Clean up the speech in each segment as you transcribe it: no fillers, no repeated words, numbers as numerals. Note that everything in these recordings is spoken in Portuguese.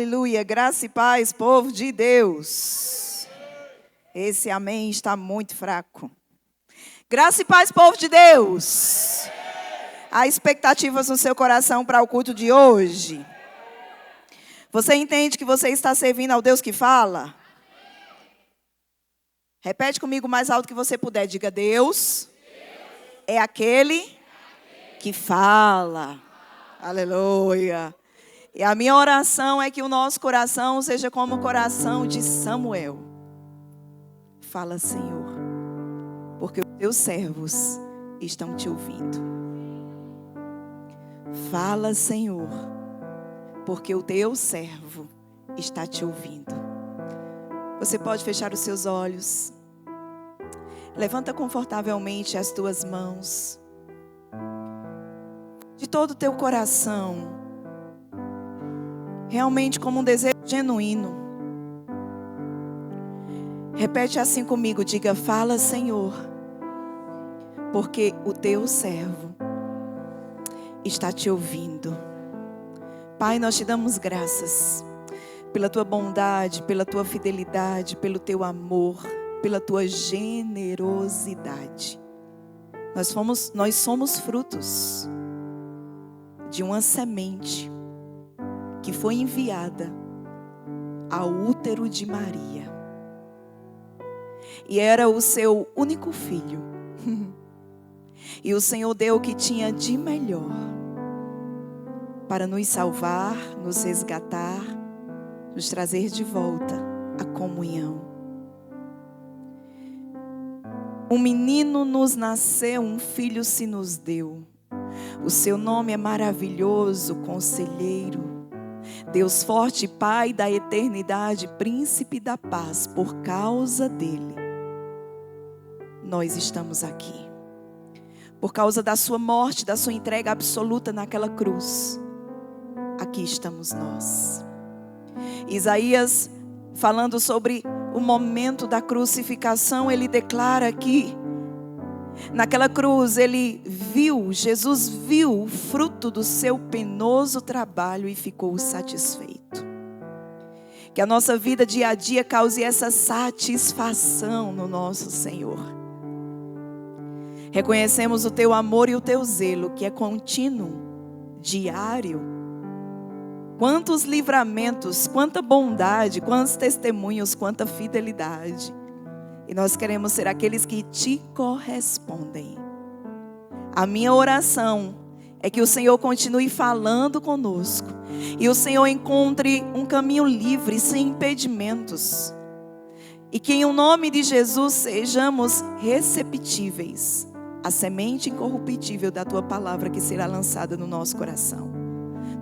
Aleluia, graça e paz, povo de Deus. Esse amém está muito fraco. Graça e paz, povo de Deus. Há expectativas no seu coração para o culto de hoje? Você entende que você está servindo ao Deus que fala? Repete comigo o mais alto que você puder. Diga: Deus é aquele que fala. Aleluia. E a minha oração é que o nosso coração seja como o coração de Samuel. Fala, Senhor, porque os teus servos estão te ouvindo. Fala, Senhor, porque o teu servo está te ouvindo. Você pode fechar os seus olhos. Levanta confortavelmente as tuas mãos. De todo o teu coração. Realmente como um desejo genuíno. Repete assim comigo, diga: fala, Senhor, porque o teu servo está te ouvindo. Pai, nós te damos graças pela tua bondade, pela tua fidelidade, pelo teu amor, pela tua generosidade. Nós somos frutos de uma semente que foi enviada ao útero de Maria. E era o seu único filho. E o Senhor deu o que tinha de melhor para nos salvar, nos resgatar, nos trazer de volta à comunhão. Um menino nos nasceu, um filho se nos deu. O seu nome é maravilhoso, conselheiro, Deus forte, Pai da eternidade, príncipe da paz. Por causa dele, nós estamos aqui. Por causa da sua morte, da sua entrega absoluta naquela cruz, aqui estamos nós. Isaías, falando sobre o momento da crucificação, ele declara que naquela cruz Jesus viu o fruto do seu penoso trabalho e ficou satisfeito. Que a nossa vida dia a dia cause essa satisfação no nosso Senhor. Reconhecemos o teu amor e o teu zelo, que é contínuo, diário. Quantos livramentos, quanta bondade, quantos testemunhos, quanta fidelidade. E nós queremos ser aqueles que te correspondem. A minha oração é que o Senhor continue falando conosco. E o Senhor encontre um caminho livre, sem impedimentos. E que em o nome de Jesus sejamos receptíveis à semente incorruptível da tua palavra que será lançada no nosso coração.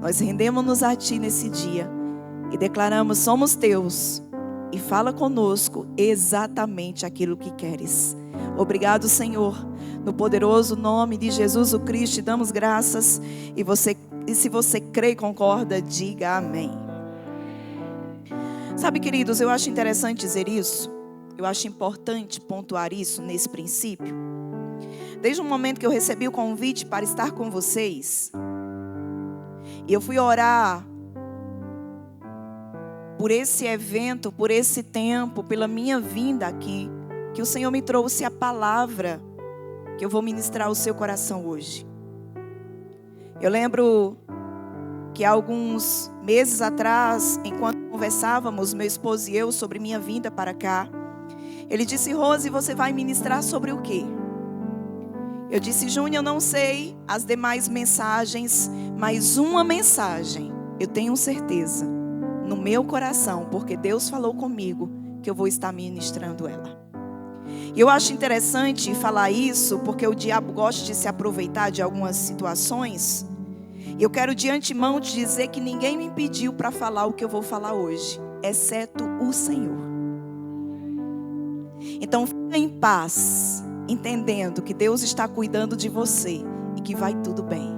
Nós rendemos-nos a ti nesse dia e declaramos: somos teus. E fala conosco exatamente aquilo que queres. Obrigado, Senhor. No poderoso nome de Jesus o Cristo, te damos graças. E se você crê e concorda, diga amém. Sabe, queridos, eu acho interessante dizer isso. Eu acho importante pontuar isso nesse princípio. Desde o momento que eu recebi o convite para estar com vocês, e eu fui orar por esse evento, por esse tempo, pela minha vinda aqui, que o Senhor me trouxe a palavra que eu vou ministrar ao seu coração hoje. Eu lembro que há alguns meses atrás, enquanto conversávamos, meu esposo e eu, sobre minha vinda para cá, ele disse: Rose, você vai ministrar sobre o quê? Eu disse: Júnior, eu não sei as demais mensagens, mas uma mensagem eu tenho certeza no meu coração, porque Deus falou comigo que eu vou estar ministrando ela. E eu acho interessante falar isso, porque o diabo gosta de se aproveitar de algumas situações. E eu quero de antemão te dizer que ninguém me impediu para falar o que eu vou falar hoje, exceto o Senhor. Então fica em paz, entendendo que Deus está cuidando de você e que vai tudo bem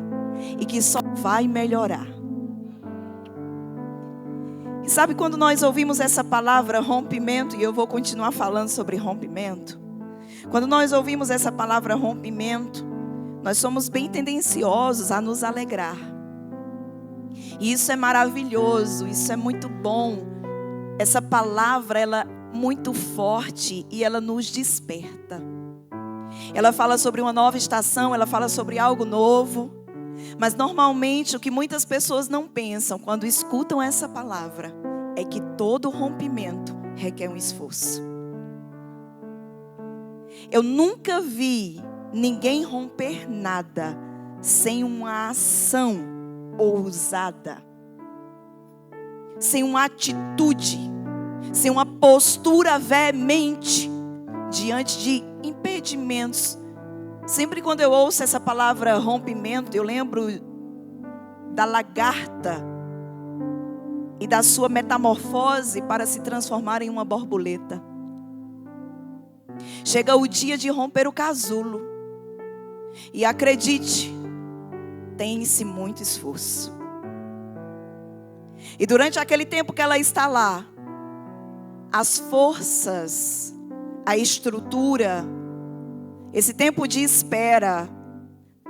e que só vai melhorar. E sabe, quando nós ouvimos essa palavra rompimento, e eu vou continuar falando sobre rompimento, quando nós ouvimos essa palavra rompimento, nós somos bem tendenciosos a nos alegrar. E isso é maravilhoso, isso é muito bom. Essa palavra, ela é muito forte e ela nos desperta. Ela fala sobre uma nova estação, ela fala sobre algo novo. Mas normalmente o que muitas pessoas não pensam quando escutam essa palavra é que todo rompimento requer um esforço. Eu nunca vi ninguém romper nada sem uma ação ousada, sem uma atitude, sem uma postura veemente diante de impedimentos. Sempre quando eu ouço essa palavra rompimento, eu lembro da lagarta e da sua metamorfose para se transformar em uma borboleta. Chega o dia de romper o casulo. E acredite, tem-se muito esforço. E durante aquele tempo que ela está lá, as forças, a estrutura, esse tempo de espera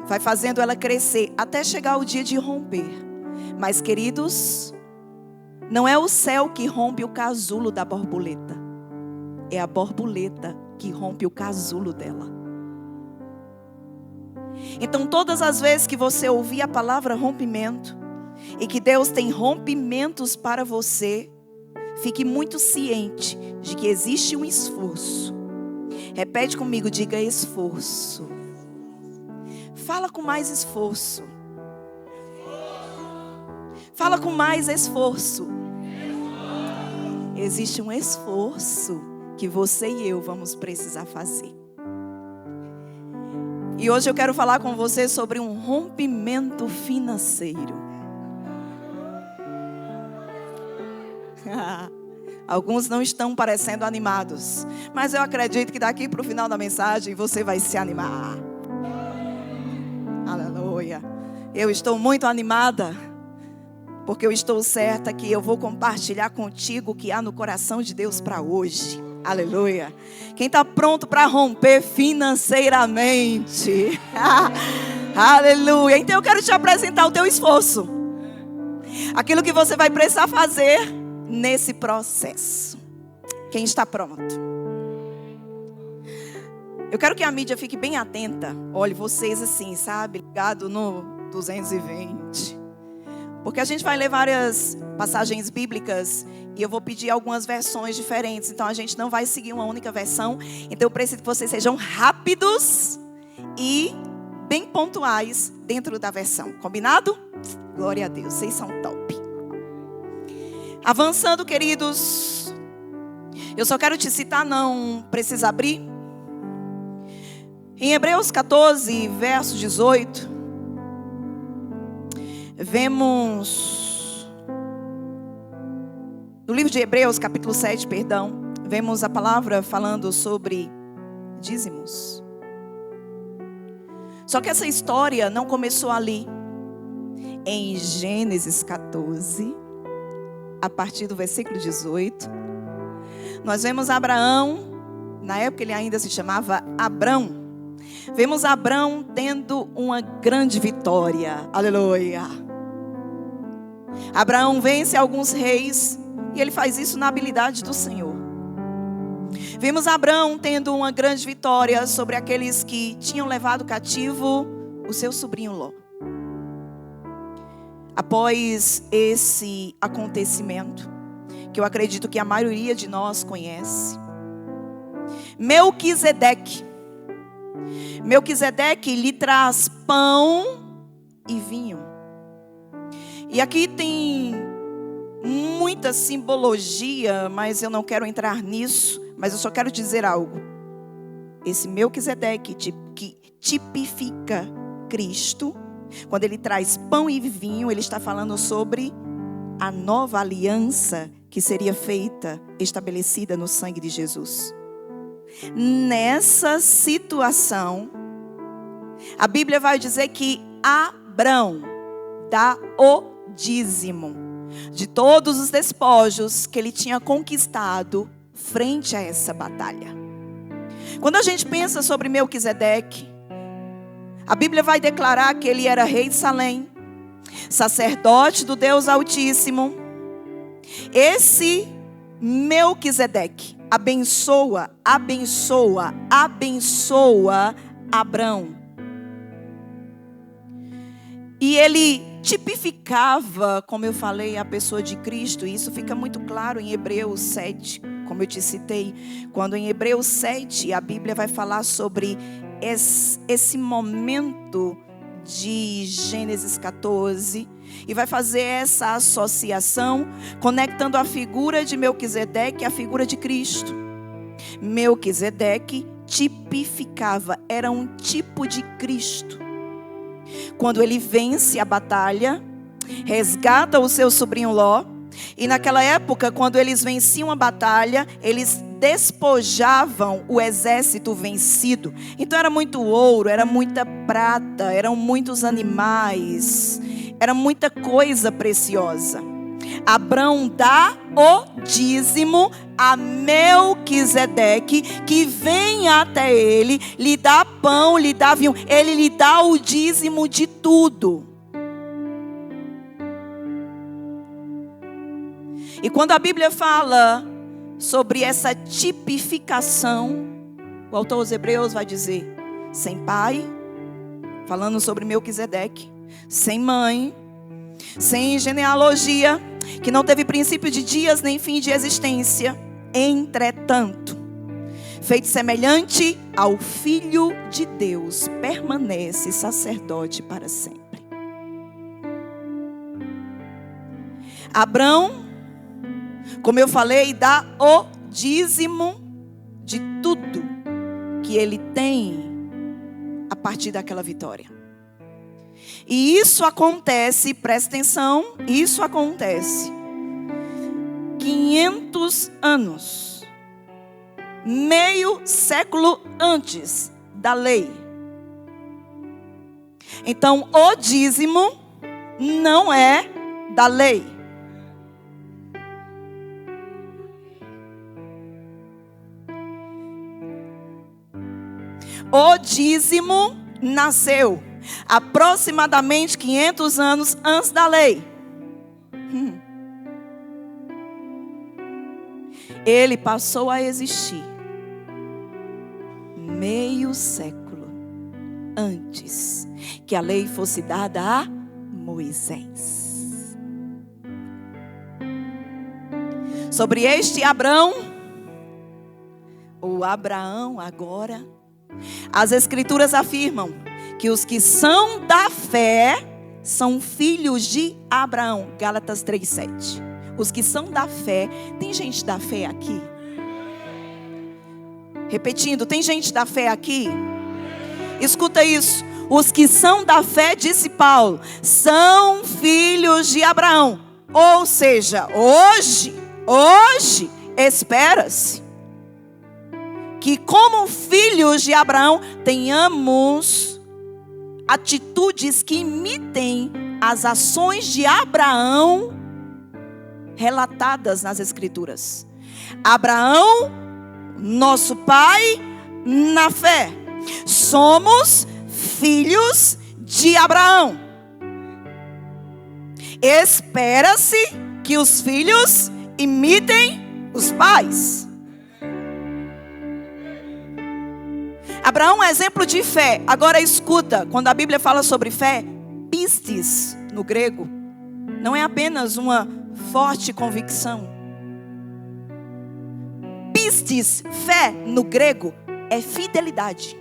vai fazendo ela crescer até chegar o dia de romper. Mas, queridos, não é o céu que rompe o casulo da borboleta. É a borboleta que rompe o casulo dela. Então, todas as vezes que você ouvir a palavra rompimento e que Deus tem rompimentos para você, fique muito ciente de que existe um esforço. Repete comigo, diga esforço. Fala com mais esforço. Fala com mais esforço. Existe um esforço que você e eu vamos precisar fazer. E hoje eu quero falar com você sobre um rompimento financeiro. Alguns não estão parecendo animados, mas eu acredito que daqui para o final da mensagem você vai se animar. Aleluia. Eu estou muito animada, porque eu estou certa que eu vou compartilhar contigo o que há no coração de Deus para hoje. Aleluia. Quem está pronto para romper financeiramente? Aleluia. Então eu quero te apresentar o teu esforço. Aquilo que você vai precisar fazer nesse processo. Quem está pronto? Eu quero que a mídia fique bem atenta. Olhe, vocês assim, sabe? Ligado no 220. Porque a gente vai ler várias passagens bíblicas e eu vou pedir algumas versões diferentes. Então a gente não vai seguir uma única versão. Então eu preciso que vocês sejam rápidos e bem pontuais dentro da versão. Combinado? Glória a Deus, vocês são top. Avançando, queridos. Eu só quero te citar, não precisa abrir. Em Hebreus 14, verso 18. Vemos, no livro de Hebreus, capítulo 7, vemos a palavra falando sobre dízimos. Só que essa história não começou ali. Em Gênesis 14, a partir do versículo 18, nós vemos Abraão, na época ele ainda se chamava Abrão. Vemos Abrão tendo uma grande vitória. Aleluia. Abraão vence alguns reis e ele faz isso na habilidade do Senhor. Vimos Abraão tendo uma grande vitória sobre aqueles que tinham levado cativo o seu sobrinho Ló. Após esse acontecimento, que eu acredito que a maioria de nós conhece, Melquisedeque lhe traz pão e vinho. E aqui tem muita simbologia, mas eu não quero entrar nisso. Mas eu só quero dizer algo. Esse Melquisedeque que tipifica Cristo, quando ele traz pão e vinho, ele está falando sobre a nova aliança que seria feita, estabelecida no sangue de Jesus. Nessa situação, a Bíblia vai dizer que Abrão dá o dízimo de todos os despojos que ele tinha conquistado frente a essa batalha. Quando a gente pensa sobre Melquisedeque, a Bíblia vai declarar que ele era rei de Salém. sacerdote do Deus Altíssimo. Esse Melquisedeque abençoa Abrão. E ele tipificava, como eu falei, a pessoa de Cristo. E isso fica muito claro em Hebreus 7, como eu te citei. Quando em Hebreus 7 a Bíblia vai falar sobre esse momento de Gênesis 14. E vai fazer essa associação, conectando a figura de Melquisedeque à figura de Cristo. Melquisedeque tipificava, era um tipo de Cristo. Quando ele vence a batalha, resgata o seu sobrinho Ló. E naquela época, quando eles venciam a batalha, eles despojavam o exército vencido. Então era muito ouro, era muita prata, eram muitos animais, era muita coisa preciosa. Abrão dá o dízimo a Melquisedeque, que vem até ele, lhe dá pão, lhe dá vinho, ele lhe dá o dízimo de tudo. E quando a Bíblia fala sobre essa tipificação, o autor aos Hebreus vai dizer: sem pai, falando sobre Melquisedeque, sem mãe, sem genealogia, que não teve princípio de dias nem fim de existência, entretanto, feito semelhante ao Filho de Deus, permanece sacerdote para sempre. Abrão, como eu falei, dá o dízimo de tudo que ele tem a partir daquela vitória. E isso acontece, presta atenção, isso acontece 500 anos, meio século antes da lei. Então, o dízimo não é da lei. O dízimo nasceu aproximadamente 500 anos antes da lei. Ele passou a existir meio século antes que a lei fosse dada a Moisés. Sobre este Abrão, ou Abraão agora, as Escrituras afirmam que os que são da fé são filhos de Abraão. Gálatas 3:7. Os que são da fé. Tem gente da fé aqui? Repetindo, tem gente da fé aqui? Escuta isso. Os que são da fé, disse Paulo, são filhos de Abraão. Ou seja, hoje, espera-se que como filhos de Abraão tenhamos atitudes que imitem as ações de Abraão relatadas nas Escrituras. Abraão, nosso pai na fé. Somos filhos de Abraão. Espera-se que os filhos imitem os pais. Abraão é exemplo de fé. Agora escuta, quando a Bíblia fala sobre fé, pistis no grego, não é apenas uma forte convicção. Pistis, fé no grego, é fidelidade.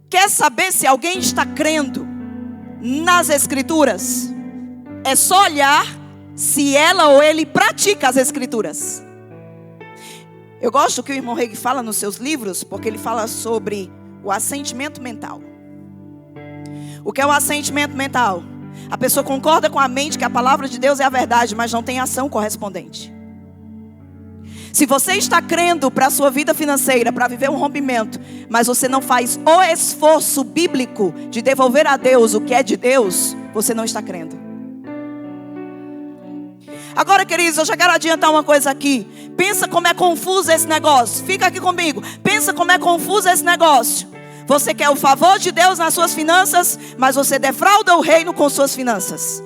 Quer saber se alguém está crendo nas Escrituras? É só olhar se ela ou ele pratica as Escrituras. Eu gosto que o irmão Reig fala nos seus livros, porque ele fala sobre o assentimento mental. O que é o assentimento mental? A pessoa concorda com a mente que a palavra de Deus é a verdade, mas não tem ação correspondente. Se você está crendo para a sua vida financeira, para viver um rompimento, mas você não faz o esforço bíblico de devolver a Deus o que é de Deus, você não está crendo. Agora, queridos, eu já quero adiantar uma coisa aqui. Pensa como é confuso esse negócio. Fica aqui comigo. Pensa como é confuso esse negócio. Você quer o favor de Deus nas suas finanças, mas você defrauda o reino com suas finanças.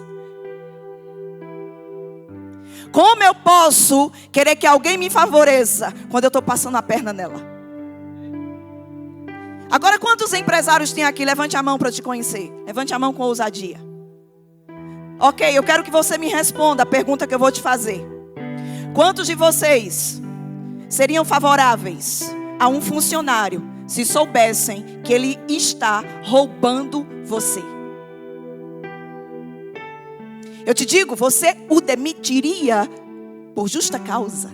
Como eu posso querer que alguém me favoreça quando eu estou passando a perna nela? Agora, quantos empresários tem aqui? Levante a mão para eu te conhecer. Levante a mão com ousadia. Ok, eu quero que você me responda a pergunta que eu vou te fazer. Quantos de vocês seriam favoráveis a um funcionário se soubessem que ele está roubando você? Eu te digo, você o demitiria por justa causa.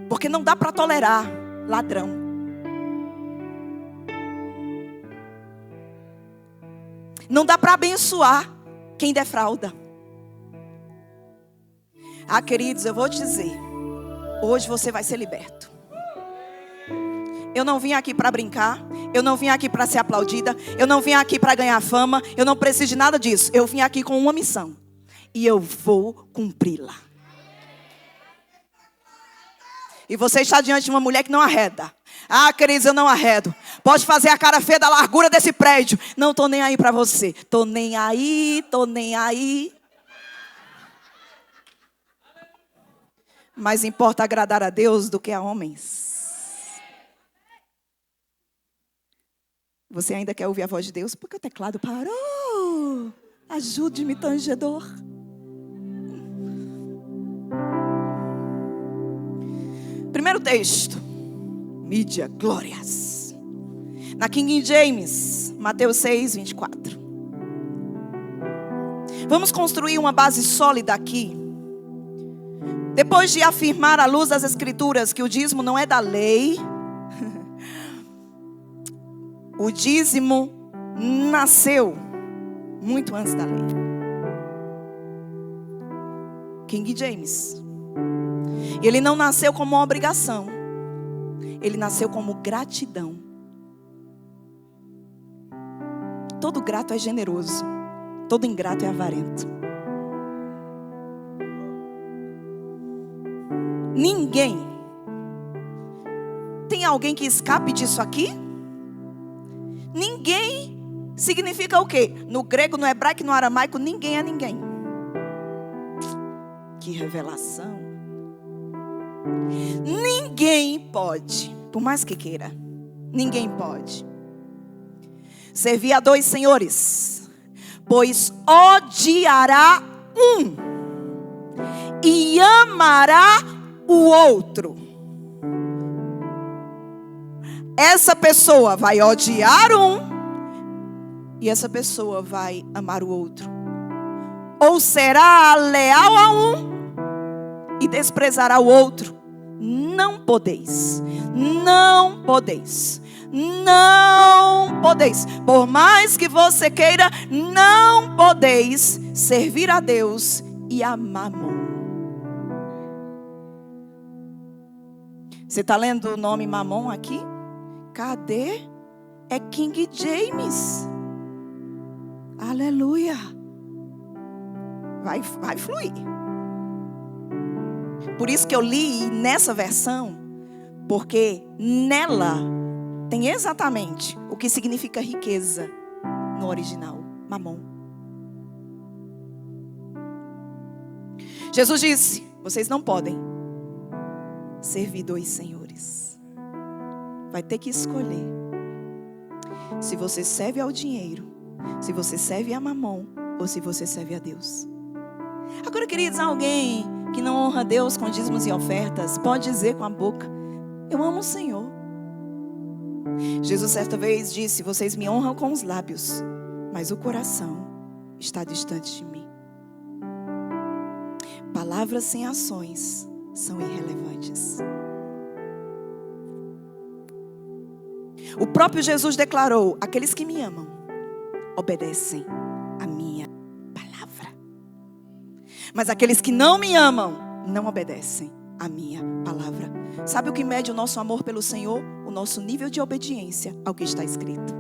Porque não dá para tolerar ladrão. Não dá para abençoar quem defrauda. Ah, queridos, eu vou te dizer, hoje você vai ser liberto. Eu não vim aqui para brincar. Eu não vim aqui para ser aplaudida. Eu não vim aqui para ganhar fama. Eu não preciso de nada disso. Eu vim aqui com uma missão. E eu vou cumpri-la. E você está diante de uma mulher que não arreda. Ah, queridos, eu não arredo. Pode fazer a cara feia da largura desse prédio. Não estou nem aí para você. Estou nem aí, estou nem aí. Mais importa agradar a Deus do que a homens. Você ainda quer ouvir a voz de Deus? Porque o teclado parou. Ajude-me, tangedor. Primeiro texto. Mídia, glórias. Na King James, Mateus 6, 24. Vamos construir uma base sólida aqui. Depois de afirmar à luz das Escrituras que o dízimo não é da lei, o dízimo nasceu muito antes da lei. King James. Ele não nasceu como uma obrigação. Ele nasceu como gratidão. Todo grato é generoso. Todo ingrato é avarento. Ninguém. Tem alguém que escape disso aqui? Ninguém significa o quê? No grego, no hebraico, no aramaico, ninguém é ninguém. Que revelação. Ninguém pode, por mais que queira, ninguém pode servir a dois senhores, pois odiará um e amará o outro. Essa pessoa vai odiar um e essa pessoa vai amar o outro. Ou será leal a um e desprezará o outro. Não podeis. Não podeis. Não podeis. Por mais que você queira, não podeis servir a Deus e a Mamon. Você está lendo o nome Mamon aqui? Cadê? É King James. Aleluia. Vai fluir. Por isso que eu li nessa versão, porque nela tem exatamente o que significa riqueza no original, Mamon. Jesus disse: vocês não podem servir dois senhores. Vai ter que escolher. Se você serve ao dinheiro, se você serve a Mamon, ou se você serve a Deus. Agora, queridos, alguém que não honra Deus com dízimos e ofertas pode dizer com a boca: eu amo o Senhor. Jesus certa vez disse: vocês me honram com os lábios, mas o coração está distante de mim. Palavras sem ações são irrelevantes. O próprio Jesus declarou: aqueles que me amam obedecem a minha palavra. Mas aqueles que não me amam não obedecem a minha palavra. Sabe o que mede o nosso amor pelo Senhor? O nosso nível de obediência ao que está escrito.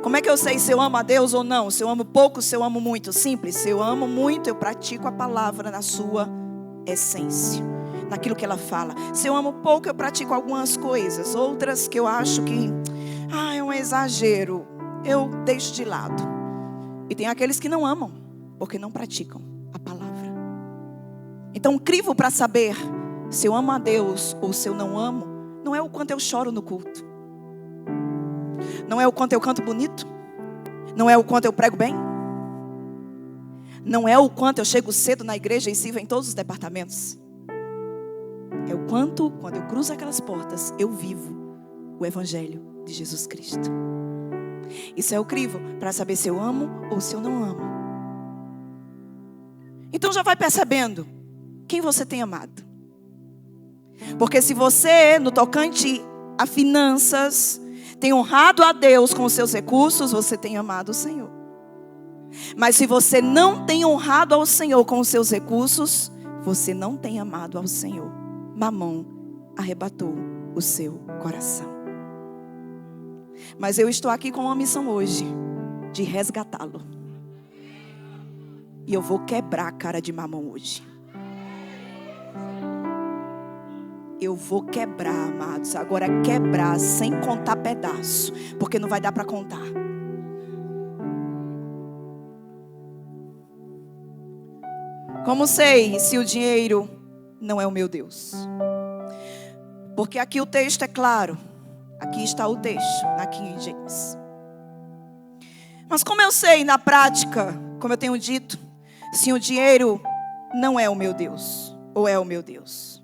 Como é que eu sei se eu amo a Deus ou não? Se eu amo pouco, se eu amo muito? Simples. Se eu amo muito, eu pratico a palavra na sua essência. naquilo que ela fala. Se eu amo pouco, eu pratico algumas coisas. Outras que eu acho que é um exagero, eu deixo de lado. E tem aqueles que não amam, porque não praticam a palavra. Então, o crivo para saber se eu amo a Deus ou se eu não amo, não é o quanto eu choro no culto. Não é o quanto eu canto bonito. Não é o quanto eu prego bem. Não é o quanto eu chego cedo na igreja e sirvo em todos os departamentos. É o quanto, quando eu cruzo aquelas portas, eu vivo o Evangelho de Jesus Cristo. Isso é o crivo para saber se eu amo ou se eu não amo. Então já vai percebendo quem você tem amado. Porque se você, no tocante a finanças, tem honrado a Deus com os seus recursos, você tem amado o Senhor. Mas se você não tem honrado ao Senhor com os seus recursos, você não tem amado ao Senhor. Mamão arrebatou o seu coração. Mas eu estou aqui com uma missão hoje, de resgatá-lo. E eu vou quebrar a cara de mamão hoje. Eu vou quebrar, amados. Agora quebrar sem contar pedaço, porque não vai dar para contar. Como sei se o dinheiro não é o meu Deus? Porque aqui o texto é claro. Aqui está o texto, na King James. Mas como eu sei na prática, como eu tenho dito, se o dinheiro não é o meu Deus, ou é o meu Deus?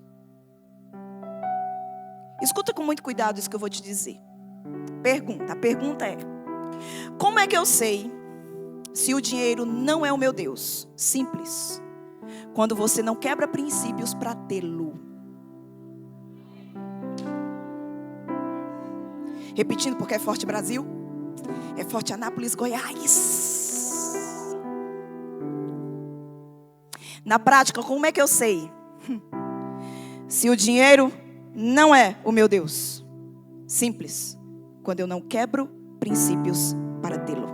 Escuta com muito cuidado isso que eu vou te dizer. A pergunta é: como é que eu sei se o dinheiro não é o meu Deus? Simples. Quando você não quebra princípios para tê-lo. Repetindo, porque é forte Brasil, é forte Anápolis, Goiás. Na prática, como é que eu sei se o dinheiro não é o meu Deus? Simples. Quando eu não quebro princípios para tê-lo.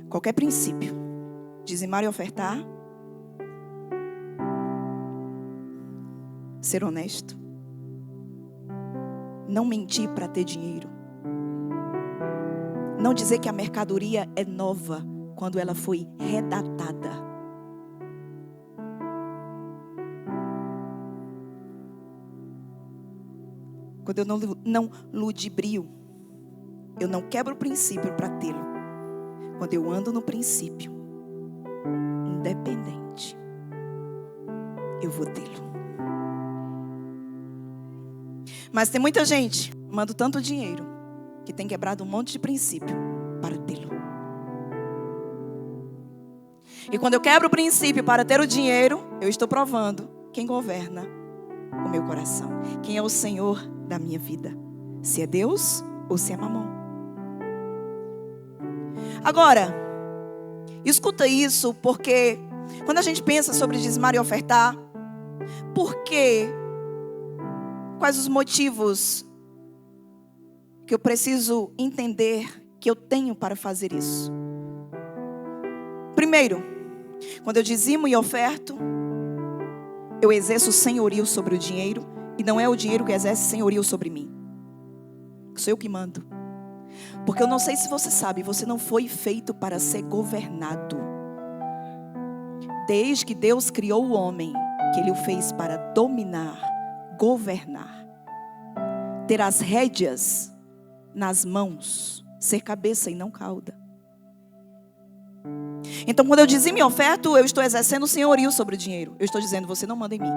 Qualquer princípio. Dizimar e ofertar. Ser honesto. Não mentir para ter dinheiro. Não dizer que a mercadoria é nova quando ela foi redatada. Quando eu não ludibrio, eu não quebro o princípio para tê-lo. Quando eu ando no princípio, independente, eu vou tê-lo. Mas tem muita gente amando tanto dinheiro que tem quebrado um monte de princípio para tê-lo. E quando eu quebro o princípio para ter o dinheiro, eu estou provando quem governa o meu coração. Quem é o Senhor da minha vida. Se é Deus ou se é mamão. Agora, escuta isso, porque quando a gente pensa sobre dizimar e ofertar, por quê? Quais os motivos que eu preciso entender que eu tenho para fazer isso? Primeiro, quando eu dizimo e oferto, eu exerço senhorio sobre o dinheiro, e não é o dinheiro que exerce senhorio sobre mim. Sou eu que mando. Porque eu não sei se você sabe, você não foi feito para ser governado. Desde que Deus criou o homem, que Ele o fez para dominar, governar, ter as rédeas nas mãos, ser cabeça e não cauda. Então, quando eu dizimo e oferto, eu estou exercendo o senhorio sobre o dinheiro. Eu estou dizendo, você não manda em mim.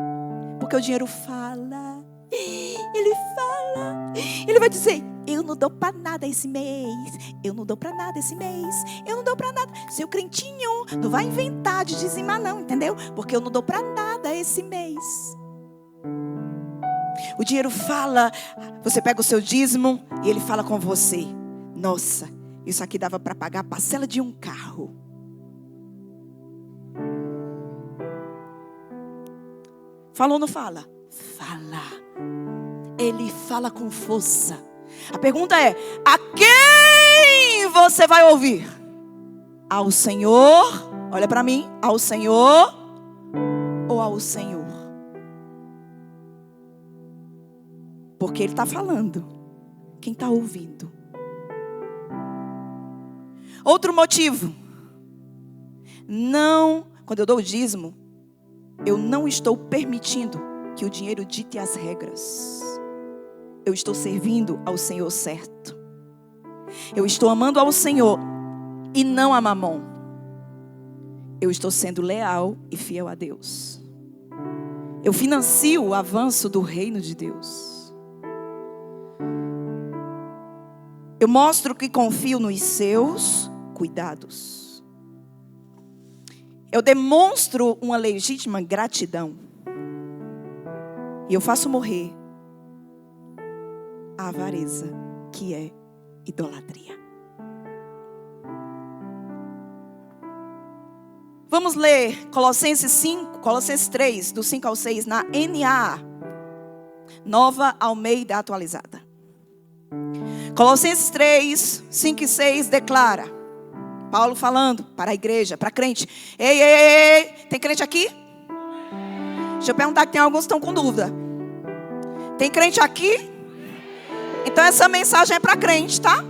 Porque o dinheiro fala. Ele fala. Ele vai dizer, eu não dou para nada esse mês. Eu não dou para nada esse mês. Eu não dou para nada. Seu crentinho, não vai inventar de dizimar não, entendeu? Porque eu não dou para nada esse mês. O dinheiro fala. Você pega o seu dízimo e ele fala com você. Nossa, isso aqui dava para pagar a parcela de um carro. Falou ou não fala? Fala. Ele fala com força. A pergunta é: a quem você vai ouvir? Ao Senhor, olha para mim, ao Senhor ou amor ao Senhor. Porque Ele está falando. Quem está ouvindo? Outro motivo. Não, quando eu dou o dízimo, eu não estou permitindo que o dinheiro dite as regras. Eu estou servindo ao Senhor certo. Eu estou amando ao Senhor e não a Mamon. Eu estou sendo leal e fiel a Deus. Eu financio o avanço do reino de Deus. Eu mostro que confio nos seus cuidados. Eu demonstro uma legítima gratidão. E eu faço morrer a avareza, que é idolatria. Vamos ler Colossenses 3, do 5 ao 6, na NAA, Nova Almeida Atualizada. Colossenses 3, 5 e 6 declara, Paulo falando para a igreja, para crente. Ei, tem crente aqui? Deixa eu perguntar, que tem alguns que estão com dúvida. Tem crente aqui? Então essa mensagem é para crente, tá?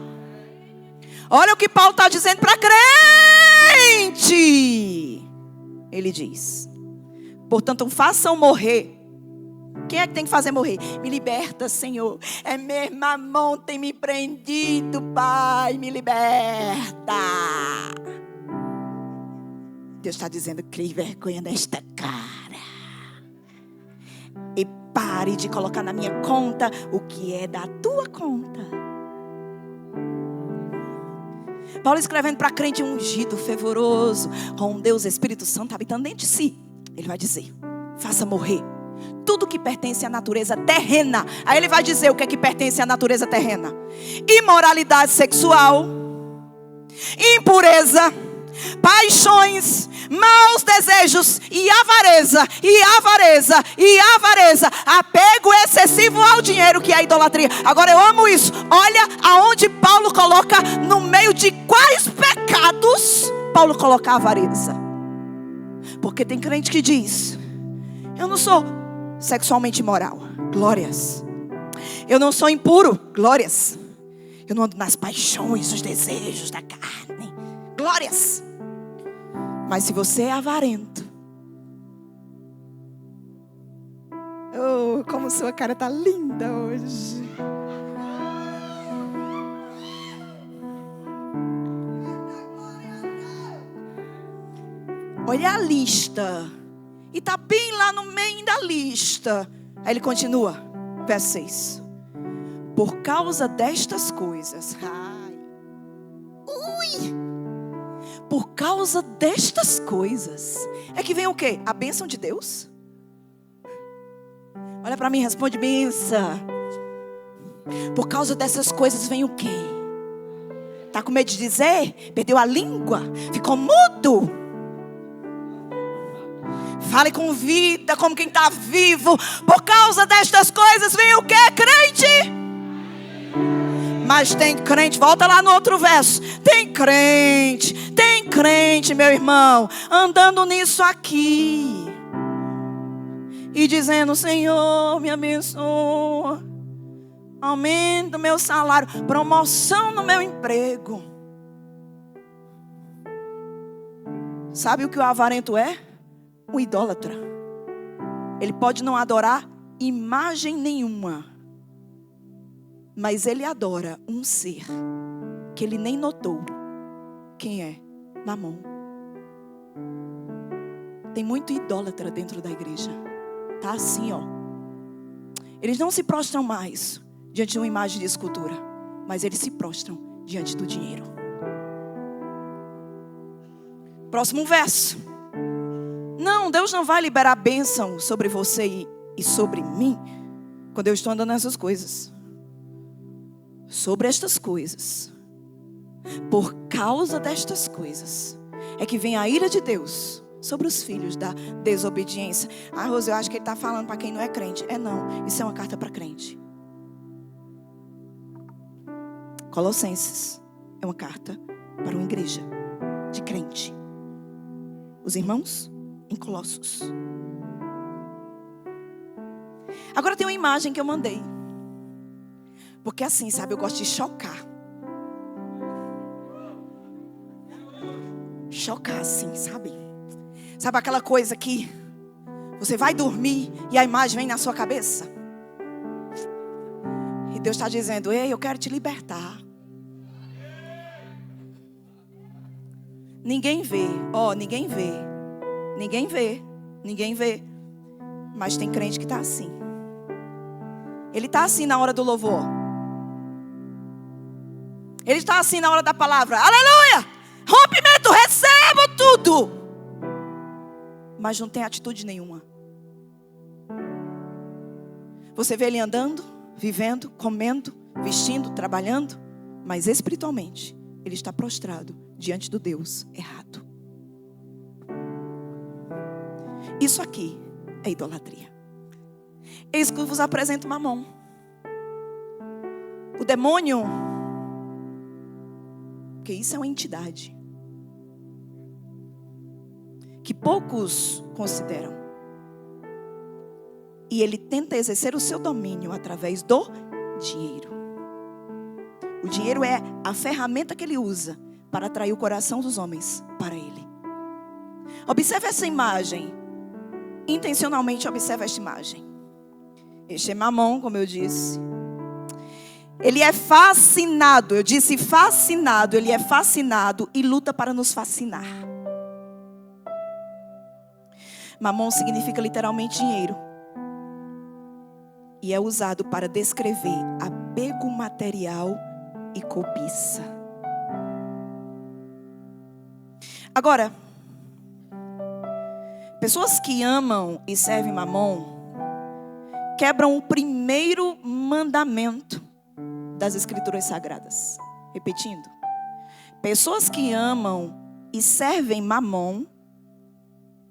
Olha o que Paulo está dizendo para crente. Ele diz: portanto, façam morrer. Quem é que tem que fazer morrer? Me liberta, Senhor. É mesmo, Mamon tem me prendido, Pai. Me liberta. Deus está dizendo: crie vergonha nesta cara. E pare de colocar na minha conta o que é da tua conta. Paulo escrevendo para crente ungido, fervoroso, com Deus Espírito Santo habitando dentro de si. Ele vai dizer: faça morrer tudo que pertence à natureza terrena. Aí ele vai dizer o que é que pertence à natureza terrena: imoralidade sexual, impureza, paixões, maus desejos e avareza, apego excessivo ao dinheiro, que é a idolatria. Agora eu amo isso. Olha aonde Paulo coloca, no meio de quais pecados Paulo coloca a avareza. Porque tem crente que diz: eu não sou sexualmente imoral, glórias. Eu não sou impuro, glórias. Eu não ando nas paixões, os desejos da carne, glórias. Mas se você é avarento, oh, como sua cara está linda hoje. Olha a lista. E está bem lá no meio da lista. Aí ele continua, verso 6. Por causa destas coisas. Por causa destas coisas. É que vem o quê? A bênção de Deus? Olha para mim, responde: bênção. Por causa dessas coisas vem o quê? Está com medo de dizer? Perdeu a língua? Ficou mudo? Fale com vida, como quem está vivo. Por causa destas coisas vem o quê, crente? Mas tem crente, volta lá no outro verso. Tem crente, meu irmão, andando nisso aqui e dizendo: Senhor, me abençoa, aumenta o meu salário, promoção no meu emprego. Sabe o que o avarento é? Um idólatra. Ele pode não adorar imagem nenhuma, mas ele adora um ser que ele nem notou quem é: Mamon. Tem muito idólatra dentro da igreja. Tá assim, ó. Eles não se prostram mais diante de uma imagem de escultura, mas eles se prostram diante do dinheiro. Próximo verso. Não, Deus não vai liberar bênção sobre você e sobre mim quando eu estou andando nessas coisas. Sobre estas coisas, por causa destas coisas, é que vem a ira de Deus sobre os filhos da desobediência. Ah, Rose, eu acho que ele está falando para quem não é crente. Não, isso é uma carta para crente. Colossenses é uma carta para uma igreja de crente. Os irmãos em Colossos. Agora tem uma imagem que eu mandei. Porque assim, sabe, eu gosto de chocar. Chocar assim, sabe? Sabe aquela coisa que você vai dormir e a imagem vem na sua cabeça? E Deus está dizendo: ei, eu quero te libertar. Ninguém vê, ninguém vê. Ninguém vê, ninguém vê. Mas tem crente que está assim. Ele está assim na hora do louvor. Ele está assim na hora da palavra. Aleluia! Rompimento, recebo tudo. Mas não tem atitude nenhuma. Você vê ele andando, vivendo, comendo, vestindo, trabalhando. Mas espiritualmente, ele está prostrado diante do Deus errado. Isso aqui é idolatria. Eis que eu vos apresento Mamon. O demônio, porque isso é uma entidade que poucos consideram. E ele tenta exercer o seu domínio através do dinheiro. O dinheiro é a ferramenta que ele usa para atrair o coração dos homens para ele. Observe essa imagem. Intencionalmente observe esta imagem. Este é Mamon, como eu disse. Ele é fascinado. Eu disse fascinado. Ele é fascinado e luta para nos fascinar. Mamon significa literalmente dinheiro. E é usado para descrever apego material e cobiça. Agora, pessoas que amam e servem Mamon quebram o primeiro mandamento das Escrituras Sagradas. Repetindo. Pessoas que amam e servem Mamon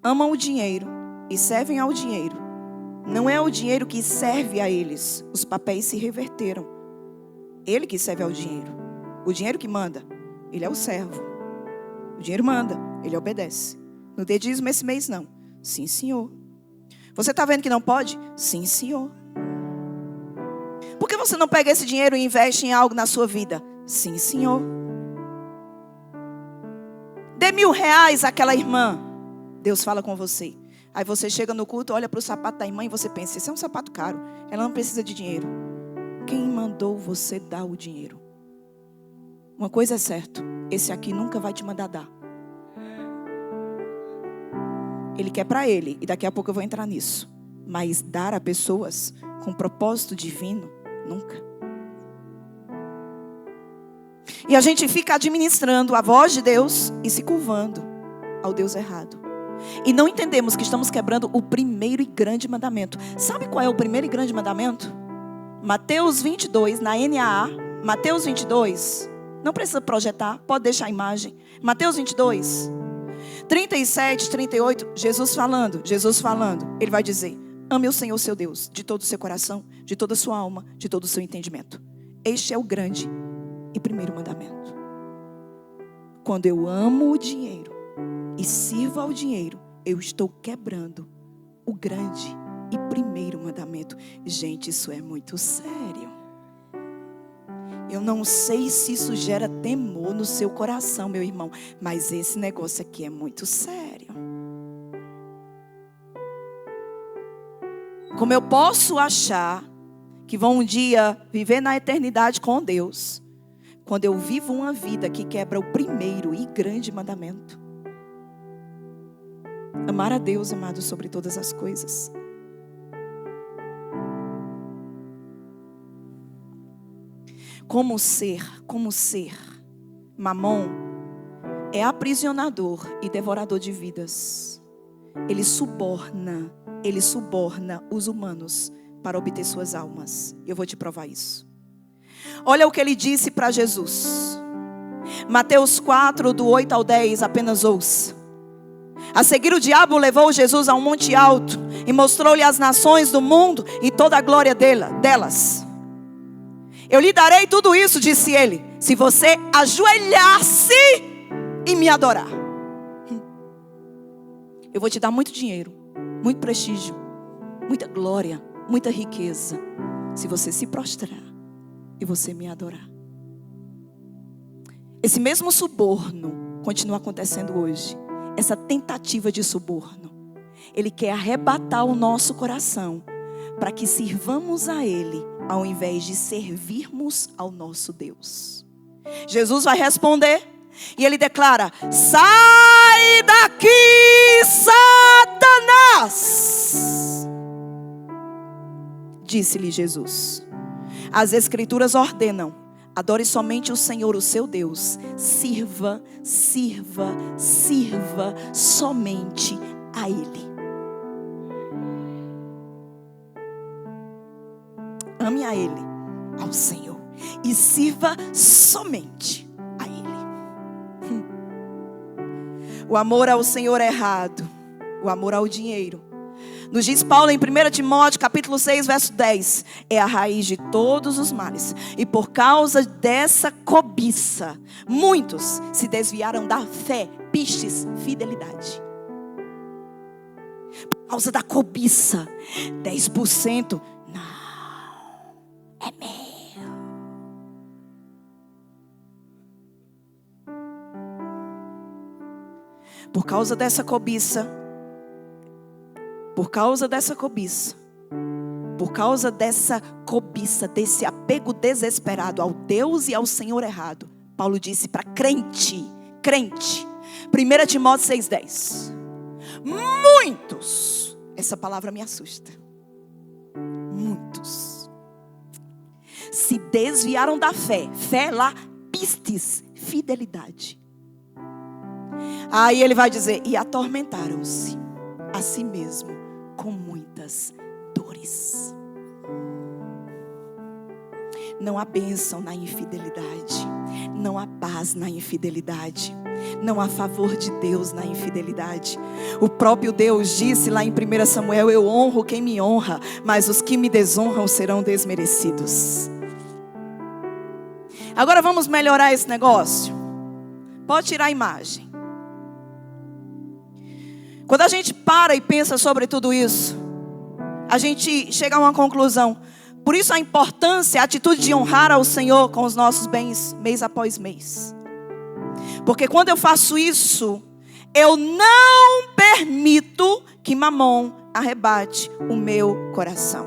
amam o dinheiro e servem ao dinheiro. Não é o dinheiro que serve a eles. Os papéis se reverteram. Ele que serve ao dinheiro. O dinheiro que manda, ele é o servo. O dinheiro manda, ele obedece. Não dê dízimo esse mês não. Sim, senhor. Você está vendo que não pode? Sim, senhor. Por que você não pega esse dinheiro e investe em algo na sua vida? Sim, senhor. Dê R$1.000 àquela irmã. Deus fala com você. Aí você chega no culto, olha para o sapato da irmã e você pensa: esse é um sapato caro. Ela não precisa de dinheiro. Quem mandou você dar o dinheiro? Uma coisa é certa: esse aqui nunca vai te mandar dar. Ele quer para ele, e daqui a pouco eu vou entrar nisso. Mas dar a pessoas com propósito divino, nunca. E a gente fica administrando a voz de Deus e se curvando ao Deus errado. E não entendemos que estamos quebrando o primeiro e grande mandamento. Sabe qual é o primeiro e grande mandamento? Mateus 22, na NAA. Mateus 22. Não precisa projetar, pode deixar a imagem. Mateus 22, 37, 38. Jesus falando. Ele vai dizer: ame o Senhor seu Deus de todo o seu coração, de toda a sua alma, de todo o seu entendimento. Este é o grande e primeiro mandamento. Quando eu amo o dinheiro e sirvo ao dinheiro, eu estou quebrando o grande e primeiro mandamento. Gente, isso é muito sério. Eu não sei se isso gera temor no seu coração, meu irmão, mas esse negócio aqui é muito sério. Como eu posso achar que vou um dia viver na eternidade com Deus, quando eu vivo uma vida que quebra o primeiro e grande mandamento? Amar a Deus, amado, sobre todas as coisas. Como ser, Mamon é aprisionador e devorador de vidas. Ele suborna os humanos para obter suas almas. Eu vou te provar isso. Olha o que ele disse para Jesus. Mateus 4, do 8 ao 10, apenas ouça. A seguir, o diabo levou Jesus a um monte alto e mostrou-lhe as nações do mundo e toda a glória delas. Eu lhe darei tudo isso, disse ele, se você ajoelhar-se e me adorar. Eu vou te dar muito dinheiro, muito prestígio, muita glória, muita riqueza, se você se prostrar e você me adorar. Esse mesmo suborno continua acontecendo hoje. Essa tentativa de suborno. Ele quer arrebatar o nosso coração para que sirvamos a Ele, ao invés de servirmos ao nosso Deus. Jesus vai responder e Ele declara: sai daqui, Satanás! Disse-lhe Jesus: as Escrituras ordenam: adore somente o Senhor, o seu Deus. Sirva somente a Ele. Ame a Ele, ao Senhor, e sirva somente a Ele. O amor ao Senhor é errado, o amor ao dinheiro. Nos diz Paulo em 1 Timóteo, capítulo 6, verso 10. É a raiz de todos os males. E por causa dessa cobiça, muitos se desviaram da fé, pistes, fidelidade. Por causa da cobiça, 10%, não, é meu. Por causa dessa cobiça, desse apego desesperado ao Deus e ao Senhor errado, Paulo disse para crente, 1 Timóteo 6,10. Muitos, essa palavra me assusta, muitos se desviaram da fé lá, pistes, fidelidade. Aí ele vai dizer: e atormentaram-se a si mesmo com muitas dores. Não há bênção na infidelidade, não há paz na infidelidade, não há favor de Deus na infidelidade. O próprio Deus disse lá em 1 Samuel: eu honro quem me honra, mas os que me desonram serão desmerecidos. Agora vamos melhorar esse negócio. Pode tirar a imagem. Quando a gente para e pensa sobre tudo isso, a gente chega a uma conclusão. Por isso a importância, a atitude de honrar ao Senhor com os nossos bens, mês após mês. Porque quando eu faço isso, eu não permito que Mamon arrebate o meu coração.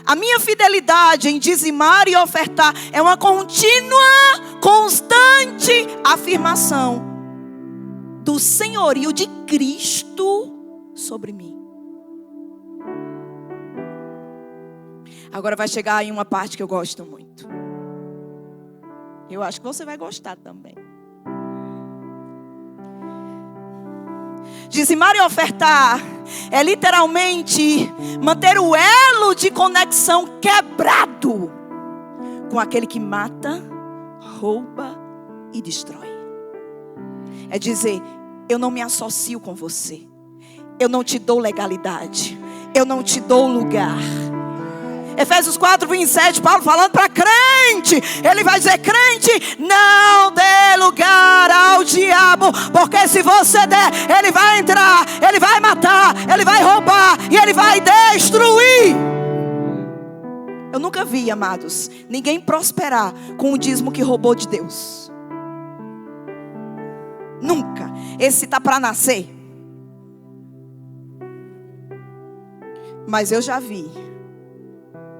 A minha fidelidade em dizimar e ofertar é uma contínua, constante afirmação do senhorio de Cristo sobre mim. Agora vai chegar em uma parte que eu gosto muito. Eu acho que você vai gostar também. Dizimar e ofertar é literalmente manter o elo de conexão quebrado com aquele que mata, rouba e destrói. É dizer: eu não me associo com você, eu não te dou legalidade, eu não te dou lugar. Efésios 4:27, Paulo falando para crente, ele vai dizer: crente, não dê lugar ao diabo, porque se você der, ele vai entrar, ele vai matar, ele vai roubar e ele vai destruir. Eu nunca vi, amados, ninguém prosperar com o dízimo que roubou de Deus. Nunca. Esse está para nascer. Mas eu já vi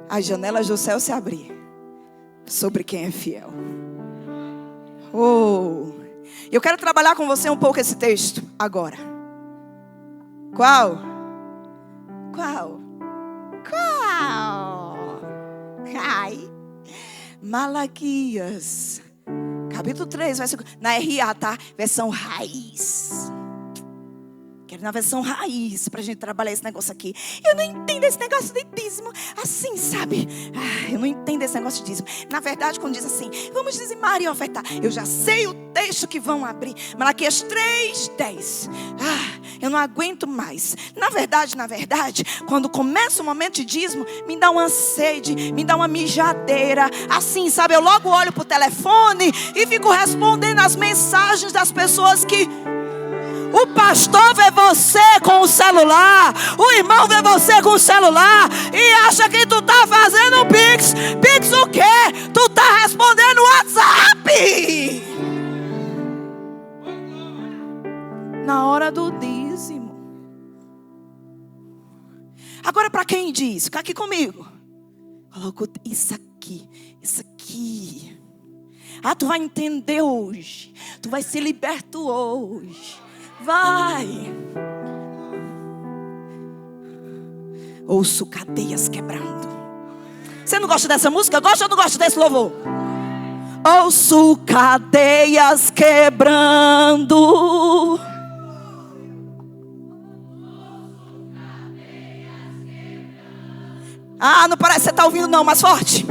as janelas do céu se abrir sobre quem é fiel. Eu quero trabalhar com você um pouco esse texto agora. Qual? Ai. Malaquias capítulo 3, na RA, tá? Versão raiz. Quero na versão raiz pra gente trabalhar esse negócio aqui. Eu não entendo esse negócio de dízimo assim, sabe? Eu não entendo esse negócio de dízimo. Na verdade, quando diz assim, vamos dizimar e ofertar, eu já sei o texto que vão abrir. Malaquias 3:10. Eu não aguento mais. Na verdade, quando começa o momento de dízimo, me dá uma sede, me dá uma mijadeira. Assim, sabe? Eu logo olho pro telefone e fico respondendo as mensagens das pessoas que... O pastor vê você com o celular, o irmão vê você com o celular e acha que tu tá fazendo um Pix. Pix o quê? Tu tá respondendo o WhatsApp. Na hora do dízimo. Agora para quem diz, fica aqui comigo. Coloca isso aqui, isso aqui. Ah, tu vai entender hoje. Tu vai ser liberto hoje. Vai. Ouço cadeias quebrando. Você não gosta dessa música? Gosta ou não gosta desse louvor? Ouço cadeias quebrando. Ah, não parece que você está ouvindo não, mais forte.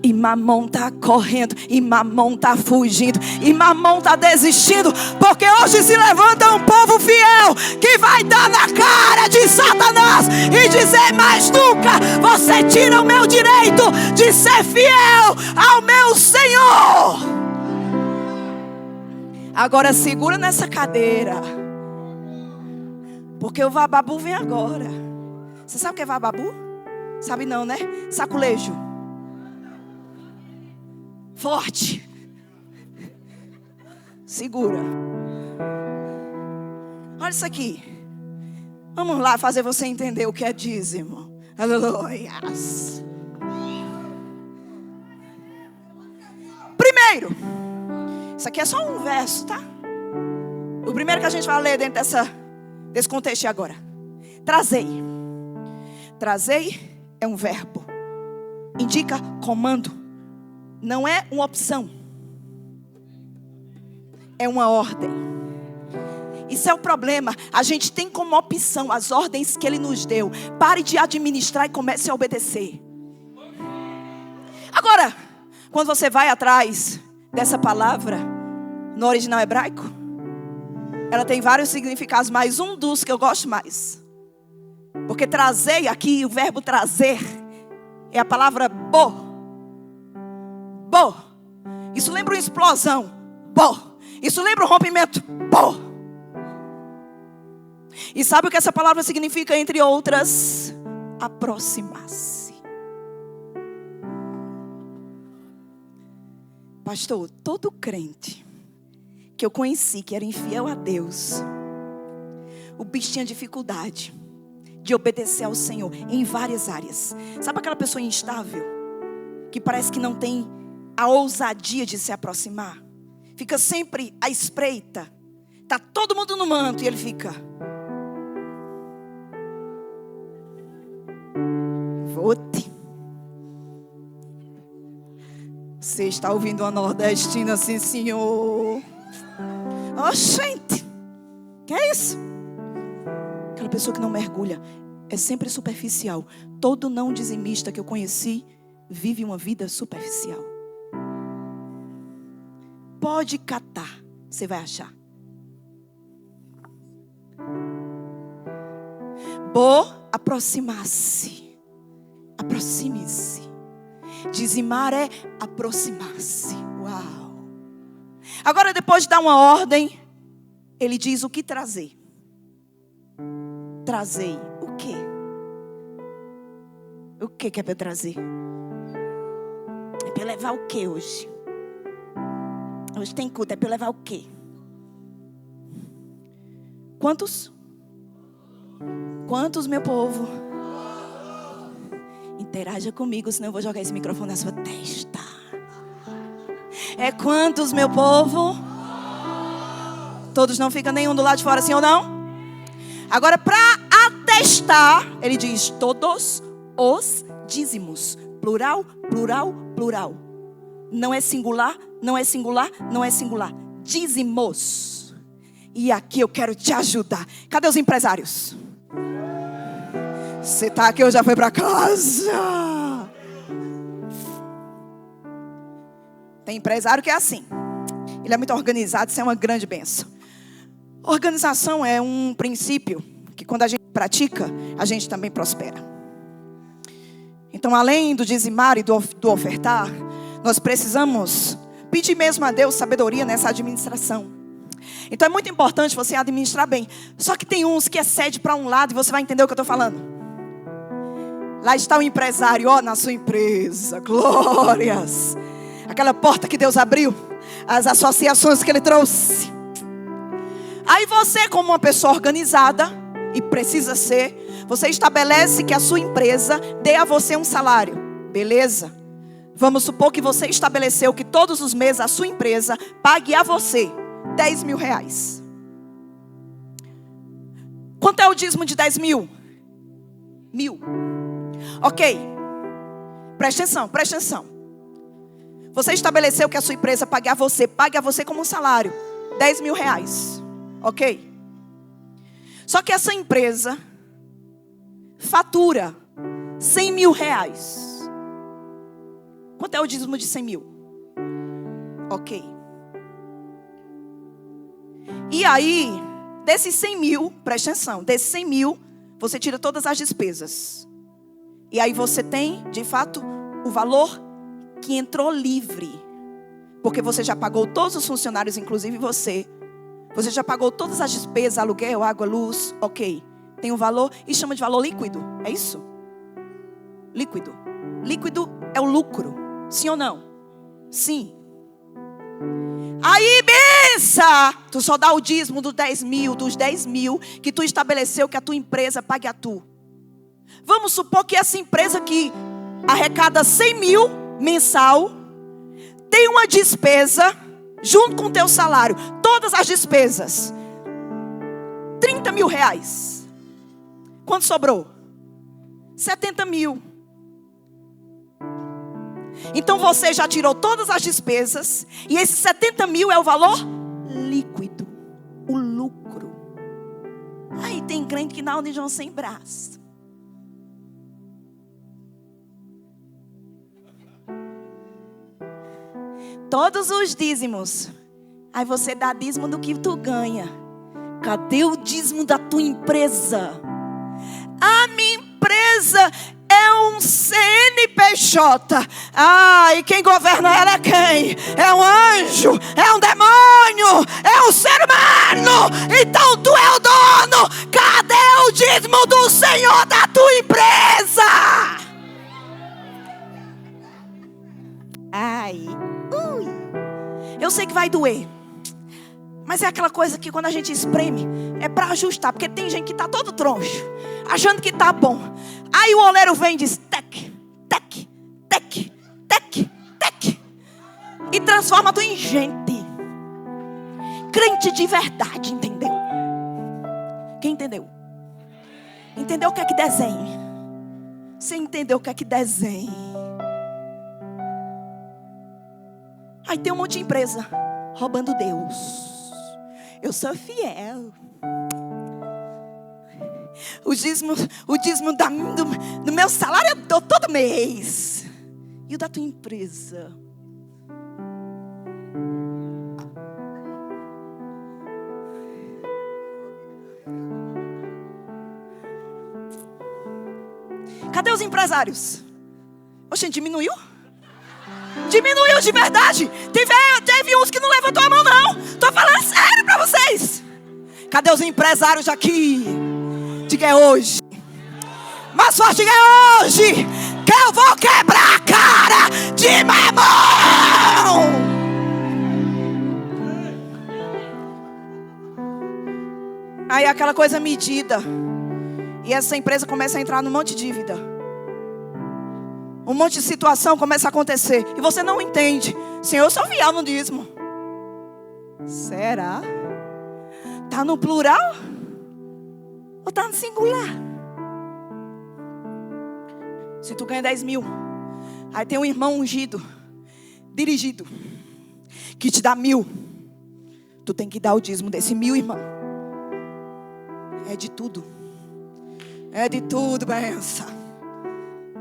E Mamon está correndo, e Mamon está fugindo, e Mamon está desistindo, porque hoje se levanta um povo fiel que vai dar na cara de Satanás e dizer: mais nunca você tira o meu direito de ser fiel ao meu Senhor. Agora segura nessa cadeira, porque o Vababu vem agora. Você sabe o que é Vababu? Sabe não, né? Saculejo. Forte. Segura. Olha isso aqui. Vamos lá fazer você entender o que é dízimo. Aleluia. Primeiro, isso aqui é só um verso, tá? O primeiro que a gente vai ler dentro desse contexto agora. Trazei. Trazei é um verbo. Indica comando. Não é uma opção. É uma ordem. Isso é o problema. A gente tem como opção as ordens que Ele nos deu. Pare de administrar e comece a obedecer. Agora, quando você vai atrás dessa palavra no original hebraico, ela tem vários significados, mas um dos que eu gosto mais. Porque trazer aqui, o verbo trazer, é a palavra bo. Bo. Isso lembra uma explosão. Bo. Isso lembra um rompimento. Bo. E sabe o que essa palavra significa, entre outras? Aproximar-se. Pastor, todo crente que eu conheci que era infiel a Deus, o bicho tinha dificuldade de obedecer ao Senhor em várias áreas. Sabe aquela pessoa instável que parece que não tem a ousadia de se aproximar? Fica sempre à espreita. Tá todo mundo no manto e ele fica: vou-te. Você está ouvindo uma nordestina assim, senhor? Oh, gente, que é isso? Aquela pessoa que não mergulha, é sempre superficial. Todo não dizimista que eu conheci vive uma vida superficial. Pode catar, você vai achar. Aproximar-se. Aproxime-se. Dizimar é aproximar-se. Uau. Agora, depois de dar uma ordem, ele diz o que trazer. Trazei o quê? O que é para eu trazer? É para eu levar o quê hoje? Hoje tem culto, é para eu levar o quê? Quantos? Quantos, meu povo? Interaja comigo, senão eu vou jogar esse microfone na sua testa. É quantos, meu povo? Todos, não fica nenhum do lado de fora, sim ou não? Agora, para atestar, ele diz: todos os dízimos. Plural, plural, plural. Não é singular, não é singular, não é singular. Dízimos. E aqui eu quero te ajudar. Cadê os empresários? Você está aqui ou já foi para casa? Tem empresário que é assim. Ele é muito organizado, isso é uma grande bênção. Organização é um princípio que quando a gente pratica, a gente também prospera. Então, além do dizimar e do ofertar, nós precisamos pedir mesmo a Deus sabedoria nessa administração. Então é muito importante você administrar bem. Só que tem uns que excede para um lado, e você vai entender o que eu estou falando. Lá está o empresário, ó, na sua empresa, glórias. Aquela porta que Deus abriu, as associações que Ele trouxe. Aí você, como uma pessoa organizada, e precisa ser, você estabelece que a sua empresa dê a você um salário. Beleza? Vamos supor que você estabeleceu que todos os meses a sua empresa pague a você 10 mil reais. Quanto é o dízimo de 10 mil? 1.000. Ok. Presta atenção. Você estabeleceu que a sua empresa pague a você como um salário 10 mil reais. Ok? Só que essa empresa fatura 100 mil reais. Quanto é o dízimo de 100 mil? Ok. E aí, desses 100 mil, presta atenção, desses 100 mil, você tira todas as despesas. E aí você tem, de fato, o valor que entrou livre. Porque você já pagou todos os funcionários, inclusive você. Você já pagou todas as despesas, aluguel, água, luz, ok. Tem um valor e chama de valor líquido, é isso? Líquido. Líquido é o lucro, sim ou não? Sim. Aí, bença, tu só dá o dízimo dos 10 mil que tu estabeleceu que a tua empresa pague a tu. Vamos supor que essa empresa que arrecada 100 mil mensal, tem uma despesa junto com o teu salário, todas as despesas, 30 mil reais. Quanto sobrou? 70 mil. Então você já tirou todas as despesas, e esses 70 mil é o valor líquido, o lucro. Aí tem crente que dá um João sem braço. Todos os dízimos. Aí você dá dízimo do que tu ganha. Cadê o dízimo da tua empresa? A minha empresa é um CNPJ. E quem governa ela é quem? É um anjo, é um demônio, é um ser humano. Então tu é o dono. Cadê o dízimo do Senhor da tua empresa? Eu sei que vai doer, mas é aquela coisa que quando a gente espreme, é para ajustar. Porque tem gente que está todo troncho, achando que está bom. Aí o oleiro vem e diz, tec, tec, tec, tec, tec, e transforma tu em gente. Crente de verdade, entendeu? Quem entendeu? Entendeu o que é que desenha? Você entendeu o que é que desenha? Aí tem um monte de empresa roubando Deus. Eu sou fiel. O dízimo do meu salário eu dou todo mês. E o da tua empresa? Cadê os empresários? Oxe, diminuiu? Diminuiu de verdade. Teve uns que não levantou a mão não. Tô falando sério pra vocês. Cadê os empresários aqui? Diga, é hoje. Mais forte, diga, é hoje que eu vou quebrar a cara de mamão. Aí aquela coisa medida. E essa empresa começa a entrar num monte de dívida. Um monte de situação começa a acontecer. E você não entende. Senhor, eu sou fiel no dízimo. Será? Está no plural? Ou está no singular? Se tu ganha 10 mil, aí tem um irmão ungido, dirigido, que te dá 1.000. Tu tem que dar o dízimo desse 1.000, irmão. É de tudo. É de tudo, benção.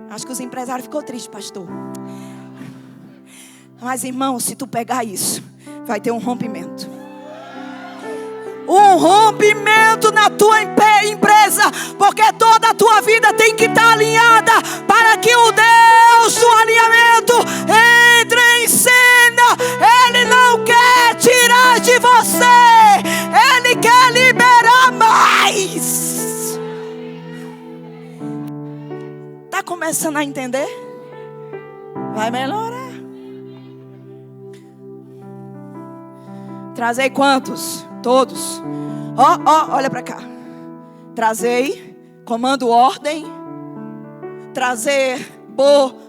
Acho que os empresários ficou tristes, pastor. Mas, irmão, se tu pegar isso, vai ter um rompimento. Um rompimento na tua empresa. Porque toda a tua vida tem que estar alinhada para que o Deus começando a entender? Vai melhorar. Trazei quantos? Todos. Olha para cá. Trazei, comando ordem. Trazer,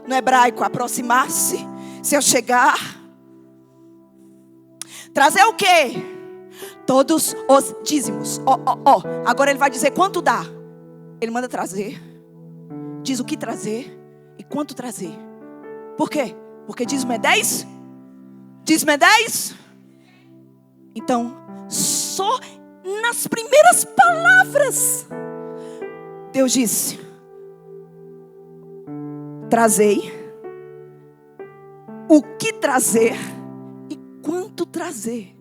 no hebraico, aproximar-se. Se eu chegar. Trazer o quê? Todos os dízimos. Agora ele vai dizer quanto dá. Ele manda trazer. Diz o que trazer e quanto trazer. Por quê? Porque dízimo é 10? Dízimo é 10? Então, só nas primeiras palavras, Deus disse: trazei, o que trazer e quanto trazer.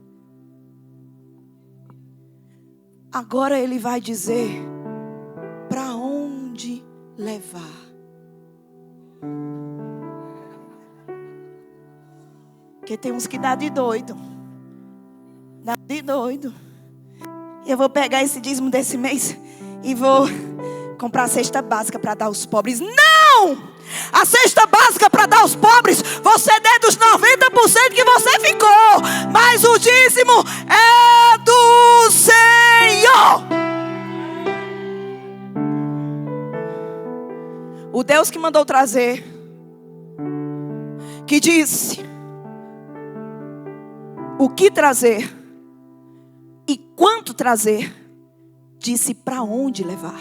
Agora ele vai dizer para onde levar. Porque tem uns que dá de doido. Dá de doido. Eu vou pegar esse dízimo desse mês e vou comprar a cesta básica para dar aos pobres. Não! A cesta básica para dar aos pobres, você dê dos 90% que você ficou. Mas o dízimo é do Senhor. O Deus que mandou trazer, que disse o que trazer e quanto trazer, disse para onde levar.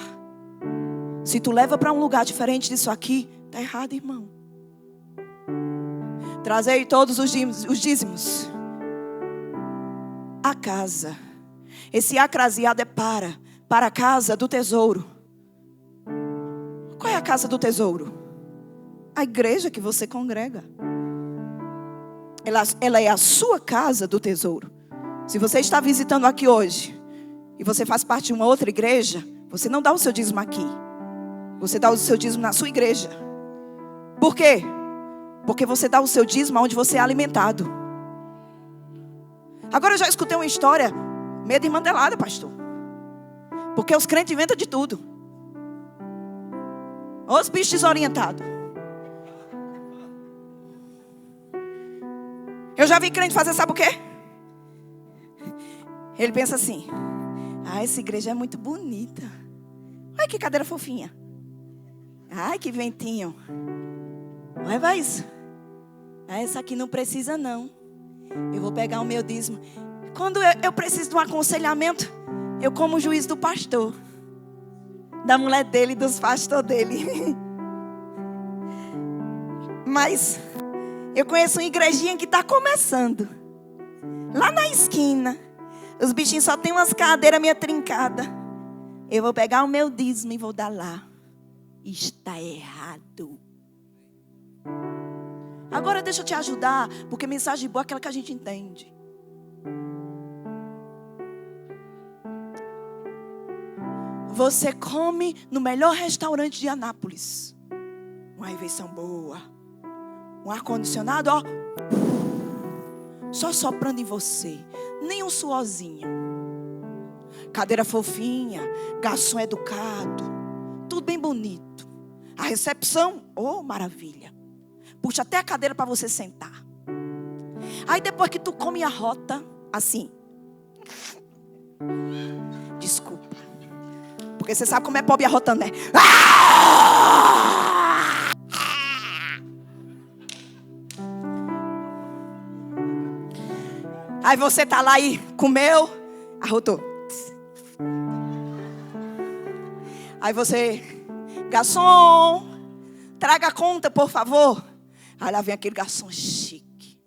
Se tu leva para um lugar diferente disso aqui, está errado, irmão. Trazei todos os dízimos. A casa. Esse acraseado é para a casa do tesouro. Qual é a casa do tesouro? A igreja que você congrega. Ela é a sua casa do tesouro. Se você está visitando aqui hoje e você faz parte de uma outra igreja, você não dá o seu dízimo aqui. Você dá o seu dízimo na sua igreja. Por quê? Porque você dá o seu dízimo onde você é alimentado. Agora eu já escutei uma história meio desmantelada, pastor. Porque os crentes inventam de tudo. Os bichos desorientados. Eu já vi crente fazer, sabe o quê? Ele pensa assim: essa igreja é muito bonita. Olha que cadeira fofinha. Ai, que ventinho. Leva isso. Essa aqui não precisa não. Eu vou pegar o meu dízimo. Quando eu preciso de um aconselhamento, eu como o juiz do pastor, da mulher dele e dos pastores dele. Mas eu conheço uma igrejinha que está começando. Lá na esquina. Os bichinhos só tem umas cadeiras meio trincadas. Eu vou pegar o meu dízimo e vou dar lá. Está errado. Agora deixa eu te ajudar, porque mensagem boa é aquela que a gente entende. Você come no melhor restaurante de Anápolis. Uma refeição boa. Um ar-condicionado, ó. Só soprando em você. Nem um suorzinho. Cadeira fofinha. Garçom educado. Tudo bem bonito. A recepção, oh, maravilha. Puxa até a cadeira para você sentar. Aí depois que tu come a rota, assim. Desculpa. Porque você sabe como é pobre arrotando, né? Aí você tá lá e comeu, arrotou. Aí você, garçom, traga a conta, por favor. Aí lá vem aquele garçom chique.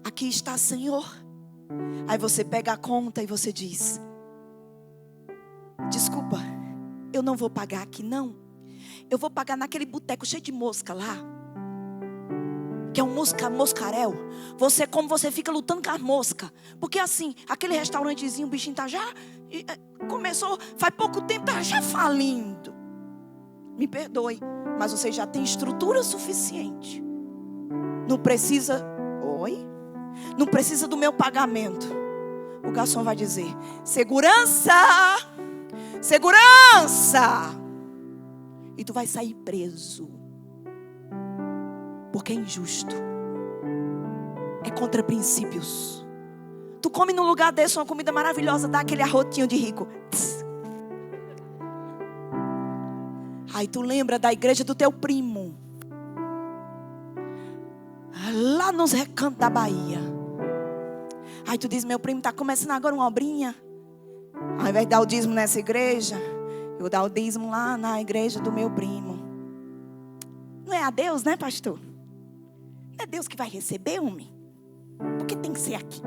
Aqui está, Senhor. Aí você pega a conta e você diz: desculpa, eu não vou pagar aqui não. Eu vou pagar naquele boteco cheio de mosca lá. Que é um moscaréu. Você come, você fica lutando com as moscas. Porque assim, aquele restaurantezinho, o bichinho tá já... começou, faz pouco tempo, tá já falindo. Me perdoe, mas você já tem estrutura suficiente. Não precisa... Oi? Não precisa do meu pagamento. O garçom vai dizer: segurança! Segurança. E tu vai sair preso. Porque é injusto. É contra princípios. Tu come num lugar desse uma comida maravilhosa, dá aquele arrotinho de rico. Aí tu lembra da igreja do teu primo, lá nos recantos da Bahia. Aí tu diz, meu primo está começando agora uma obrinha. Ao invés de dar o dízimo nessa igreja, eu vou dar o dízimo lá na igreja do meu primo. Não é a Deus, né, pastor? Não é Deus que vai receber, homem? Porque tem que ser aqui.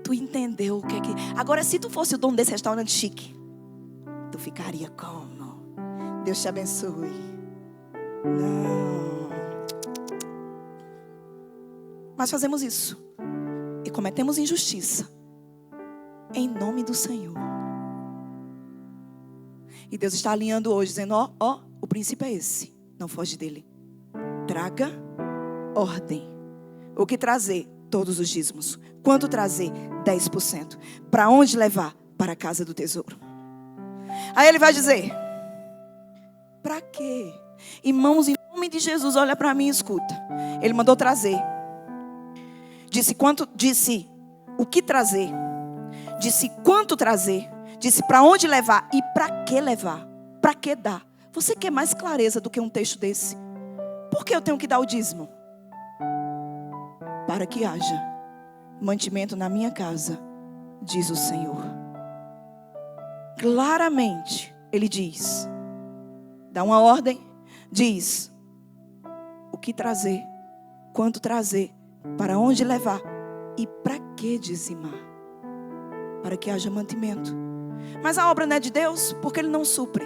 Tu entendeu o que é que... Agora, se tu fosse o dono desse restaurante chique, tu ficaria como? Deus te abençoe. Não. Mas fazemos isso e cometemos injustiça em nome do Senhor. E Deus está alinhando hoje, dizendo, ó, o princípio é esse. Não foge dele. Traga ordem. O que trazer? Todos os dízimos. Quanto trazer? 10%. Para onde levar? Para a casa do tesouro. Aí ele vai dizer, para quê? Irmãos, em nome de Jesus, olha para mim e escuta. Ele mandou trazer. Disse o que trazer. Disse quanto trazer. Disse para onde levar e para que levar. Para que dar. Você quer mais clareza do que um texto desse? Por que eu tenho que dar o dízimo? Para que haja mantimento na minha casa, diz o Senhor. Claramente, ele diz, dá uma ordem, diz o que trazer, quanto trazer, para onde levar e para que dizimar, para que haja mantimento. Mas a obra não é de Deus, porque Ele não supre.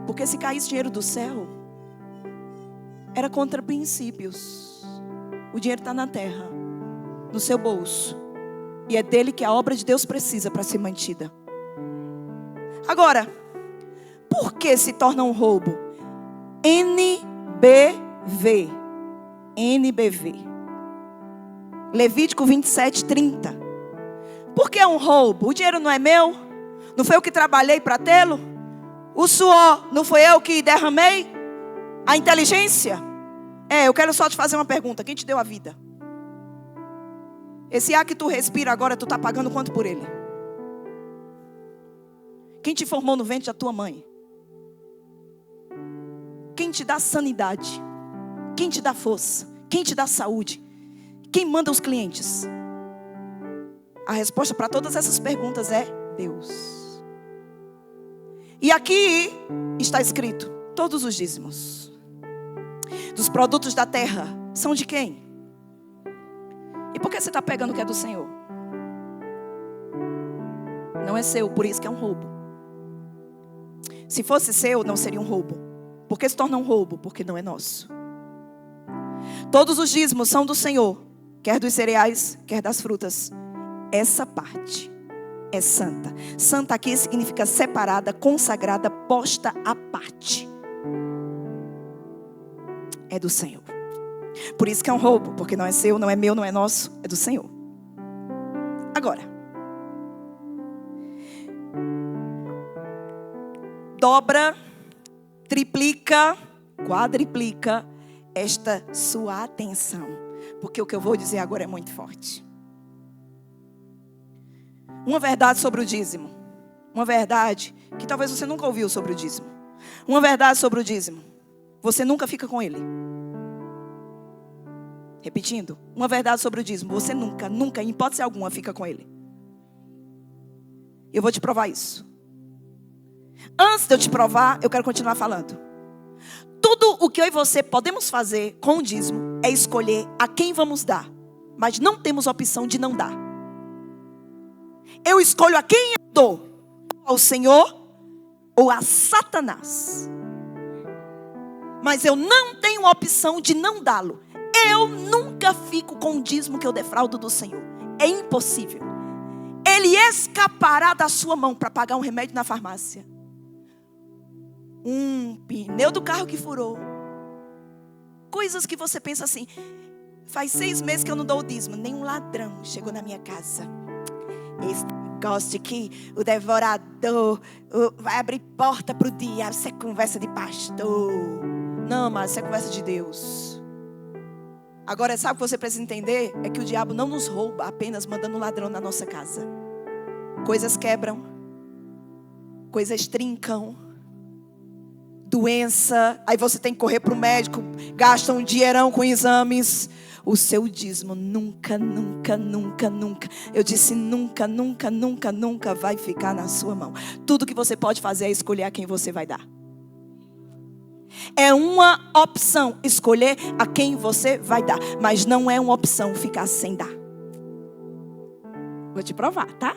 Porque se caísse dinheiro do céu, era contra princípios. O dinheiro está na terra, no seu bolso, e é dele que a obra de Deus precisa para ser mantida. Agora, por que se torna um roubo? NBV. Levítico 27:30. Por que é um roubo? O dinheiro não é meu? Não foi eu que trabalhei para tê-lo? O suor não foi eu que derramei? A inteligência? Eu quero só te fazer uma pergunta. Quem te deu a vida? Esse ar que tu respira agora, tu está pagando quanto por ele? Quem te formou no ventre da tua mãe? Quem te dá sanidade? Quem te dá força? Quem te dá saúde? Quem manda os clientes? A resposta para todas essas perguntas é Deus. E aqui está escrito, todos os dízimos dos produtos da terra são de quem? E por que você está pegando o que é do Senhor? Não é seu, por isso que é um roubo. Se fosse seu, não seria um roubo. Por que se torna um roubo? Porque não é nosso. Todos os dízimos são do Senhor, quer dos cereais, quer das frutas. Essa parte é santa. Santa aqui significa separada, consagrada, posta à parte. É do Senhor. Por isso que é um roubo, porque não é seu, não é meu, não é nosso, é do Senhor. Agora, dobra, triplica, quadriplica esta sua atenção, porque o que eu vou dizer agora é muito forte. Uma verdade sobre o dízimo. Uma verdade que talvez você nunca ouviu sobre o dízimo. Uma verdade sobre o dízimo. Você nunca fica com ele. Repetindo. Uma verdade sobre o dízimo. Você nunca, em hipótese alguma, fica com ele. Eu vou te provar isso. Antes de eu te provar, eu quero continuar falando. Tudo o que eu e você podemos fazer com o dízimo é escolher a quem vamos dar. Mas não temos opção de não dar. Eu escolho a quem eu dou. Ao Senhor ou a Satanás. Mas eu não tenho opção de não dá-lo. Eu nunca fico com o dízimo que eu defraudo do Senhor. É impossível. Ele escapará da sua mão para pagar um remédio na farmácia. Um pneu do carro que furou. Coisas que você pensa assim. Faz 6 meses que eu não dou o dízimo. Nenhum ladrão chegou na minha casa. Esse negócio que o devorador vai abrir porta para o diabo. Isso é conversa de pastor. Não, mas isso é conversa de Deus. Agora, sabe o que você precisa entender? É que o diabo não nos rouba apenas mandando um ladrão na nossa casa. Coisas quebram. Coisas trincam. Doença. Aí você tem que correr para o médico. Gasta um dinheirão com exames. O seu dízimo nunca, nunca, nunca, nunca. Eu disse nunca, nunca, nunca, nunca vai ficar na sua mão. Tudo que você pode fazer é escolher a quem você vai dar. É uma opção escolher a quem você vai dar. Mas não é uma opção ficar sem dar. Vou te provar, tá?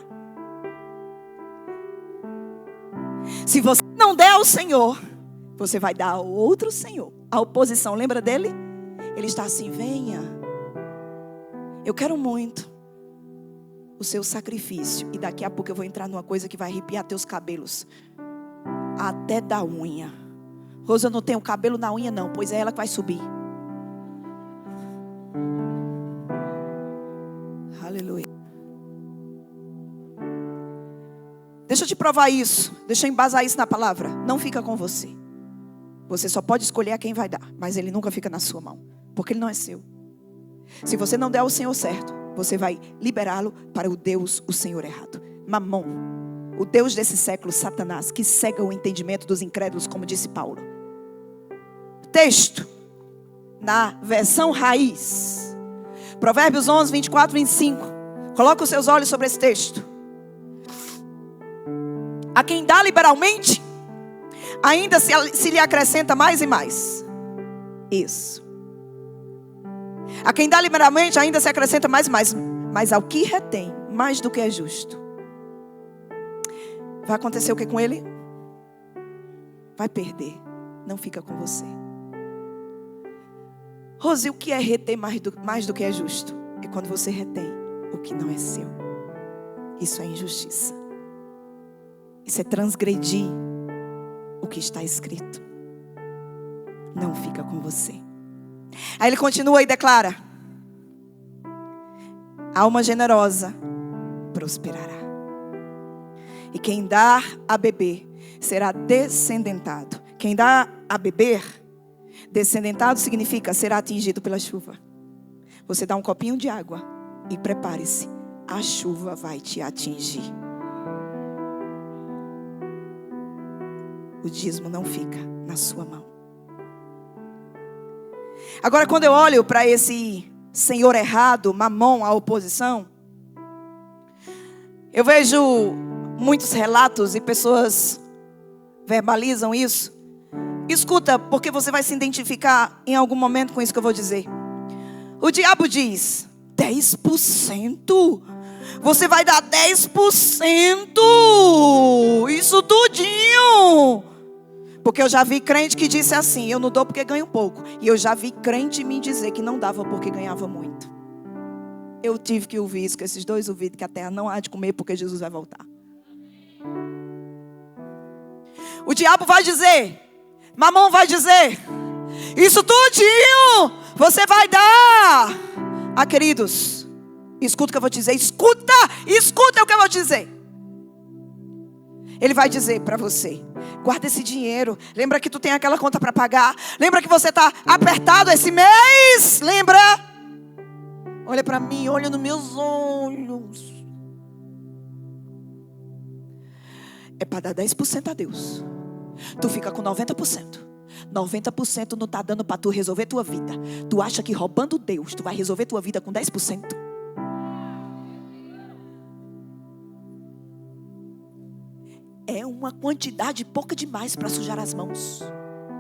Se você não der ao Senhor, você vai dar ao outro Senhor. A oposição, lembra dele? Ele está assim, venha. Eu quero muito o seu sacrifício. E daqui a pouco eu vou entrar numa coisa que vai arrepiar teus cabelos. Até da unha. Rosa, eu não tenho cabelo na unha não, pois é ela que vai subir. Aleluia. Deixa eu te provar isso. Deixa eu embasar isso na palavra. Não fica com você. Você só pode escolher a quem vai dar. Mas ele nunca fica na sua mão. Porque ele não é seu. Se você não der ao Senhor certo, você vai liberá-lo para o Deus, o Senhor errado. Mamon, o Deus desse século, Satanás, que cega o entendimento dos incrédulos, como disse Paulo. Texto, na versão raiz. Provérbios 11, 24, 25. Coloca os seus olhos sobre esse texto. A quem dá liberalmente, ainda se lhe acrescenta mais e mais. Isso. A quem dá liberalmente ainda se acrescenta mais e mais. Mas ao que retém mais do que é justo, vai acontecer o que com ele? Vai perder. Não fica com você. Rose, o que é reter mais do que é justo? É quando você retém o que não é seu. Isso é injustiça. Isso é transgredir o que está escrito. Não fica com você. Aí ele continua e declara: alma generosa prosperará. E quem dá a beber será descendentado. Quem dá a beber, descendentado significa será atingido pela chuva. Você dá um copinho de água e prepare-se, a chuva vai te atingir. O dízimo não fica na sua mão. Agora, quando eu olho para esse senhor errado, Mamon, a oposição, eu vejo muitos relatos e pessoas verbalizam isso. Escuta, porque você vai se identificar em algum momento com isso que eu vou dizer. O diabo diz: 10%? Você vai dar 10%? Isso tudinho. Porque eu já vi crente que disse assim: eu não dou porque ganho pouco. E eu já vi crente me dizer que não dava porque ganhava muito. Eu tive que ouvir isso, que esses dois ouvidos, que a terra não há de comer porque Jesus vai voltar. O diabo vai dizer, Mamon vai dizer: isso tudinho você vai dar. Ah, queridos, escuta o que eu vou dizer. Escuta o que eu vou dizer. Ele vai dizer para você: guarda esse dinheiro. Lembra que tu tem aquela conta para pagar. Lembra que você está apertado esse mês. Lembra? Olha para mim, olha nos meus olhos. É para dar 10% a Deus. Tu fica com 90%. 90% não está dando para tu resolver tua vida. Tu acha que roubando Deus tu vai resolver tua vida com 10%? É uma quantidade pouca demais para sujar as mãos.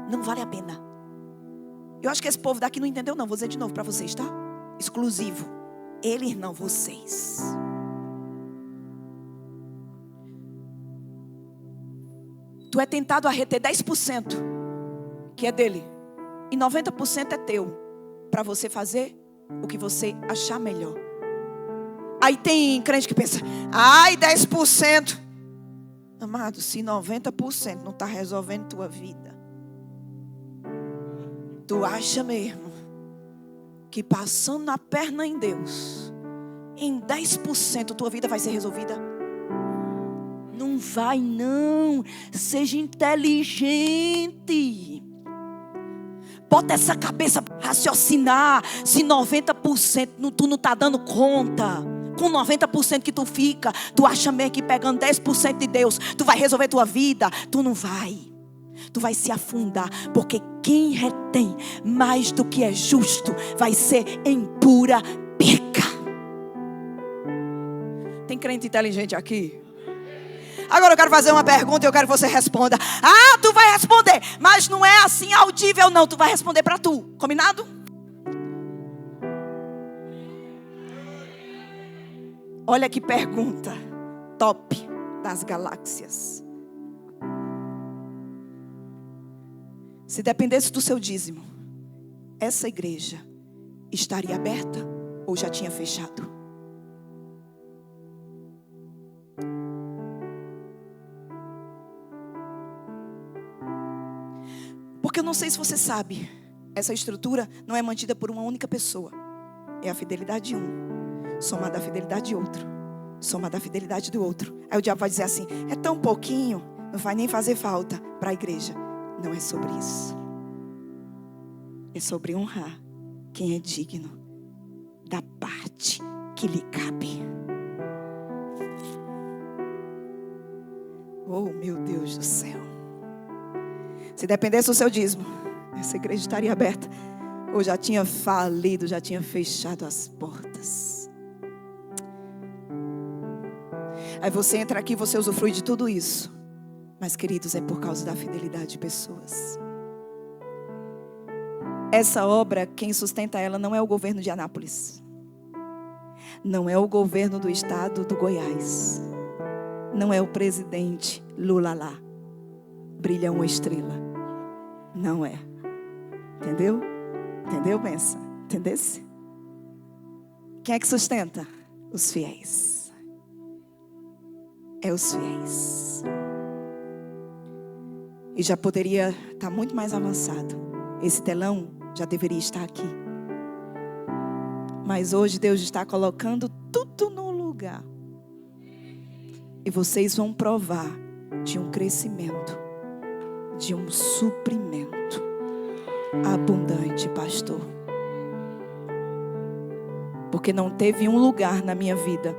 Não vale a pena. Eu acho que esse povo daqui não entendeu não. Vou dizer de novo para vocês, tá? Exclusivo. Eles não, vocês. Tu é tentado a reter 10%, que é dele, e 90% é teu, para você fazer o que você achar melhor. Aí tem crente que pensa: ai, 10%. Amado, se 90% não está resolvendo tua vida, tu acha mesmo que passando a perna em Deus, em 10% tua vida vai ser resolvida? Não vai não. Seja inteligente. Bota essa cabeça para raciocinar. Se 90% tu não está dando conta, com 90% que tu fica, tu acha mesmo que pegando 10% de Deus, tu vai resolver tua vida? Tu não vai. Tu vai se afundar, porque quem retém mais do que é justo vai ser em pura perca. Tem crente inteligente aqui? Agora eu quero fazer uma pergunta e eu quero que você responda. Ah, tu vai responder, mas não é assim audível não. Tu vai responder para tu, combinado? Olha que pergunta top das galáxias. Se dependesse do seu dízimo, essa igreja estaria aberta ou já tinha fechado? Porque eu não sei se você sabe, essa estrutura não é mantida por uma única pessoa. É a fidelidade de um, somada à fidelidade de outro, somada à fidelidade do outro. Aí o diabo vai dizer assim: é tão pouquinho, não vai nem fazer falta para a igreja. Não é sobre isso. É sobre honrar quem é digno da parte que lhe cabe. Oh, meu Deus do céu. Se dependesse do seu dízimo, essa igreja estaria aberta ou já tinha falido, já tinha fechado as portas. Aí você entra aqui e você usufrui de tudo isso. Mas, queridos, é por causa da fidelidade de pessoas. Essa obra, quem sustenta ela não é o governo de Anápolis. Não é o governo do estado do Goiás. Não é o presidente Lula lá. Brilha uma estrela. Não é. Entendeu? Entendeu, pensa? Entendesse? Quem é que sustenta? Os fiéis. É os fiéis. E já poderia estar muito mais avançado. Esse telão já deveria estar aqui. Mas hoje Deus está colocando tudo no lugar. E vocês vão provar de um crescimento, de um suprimento abundante, pastor. Porque não teve um lugar na minha vida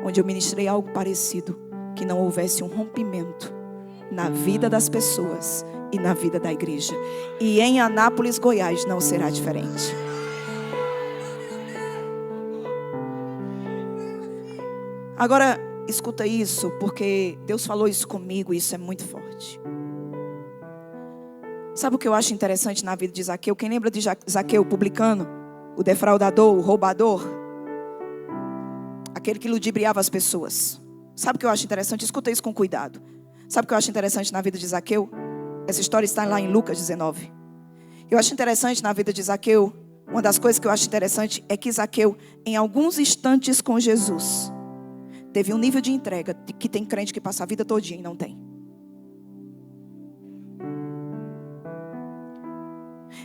onde eu ministrei algo parecido que não houvesse um rompimento na vida das pessoas e na vida da igreja. E em Anápolis, Goiás, não será diferente. Agora, escuta isso, porque Deus falou isso comigo e isso é muito forte. Sabe o que eu acho interessante na vida de Zaqueu? Quem lembra de Zaqueu, o publicano, o defraudador, o roubador? Aquele que ludibriava as pessoas. Sabe o que eu acho interessante? Escuta isso com cuidado. Sabe o que eu acho interessante na vida de Zaqueu? Essa história está lá em Lucas 19. Eu acho interessante na vida de Zaqueu, uma das coisas que eu acho interessante é que Zaqueu, em alguns instantes com Jesus, teve um nível de entrega que tem crente que passa a vida todinha e não tem.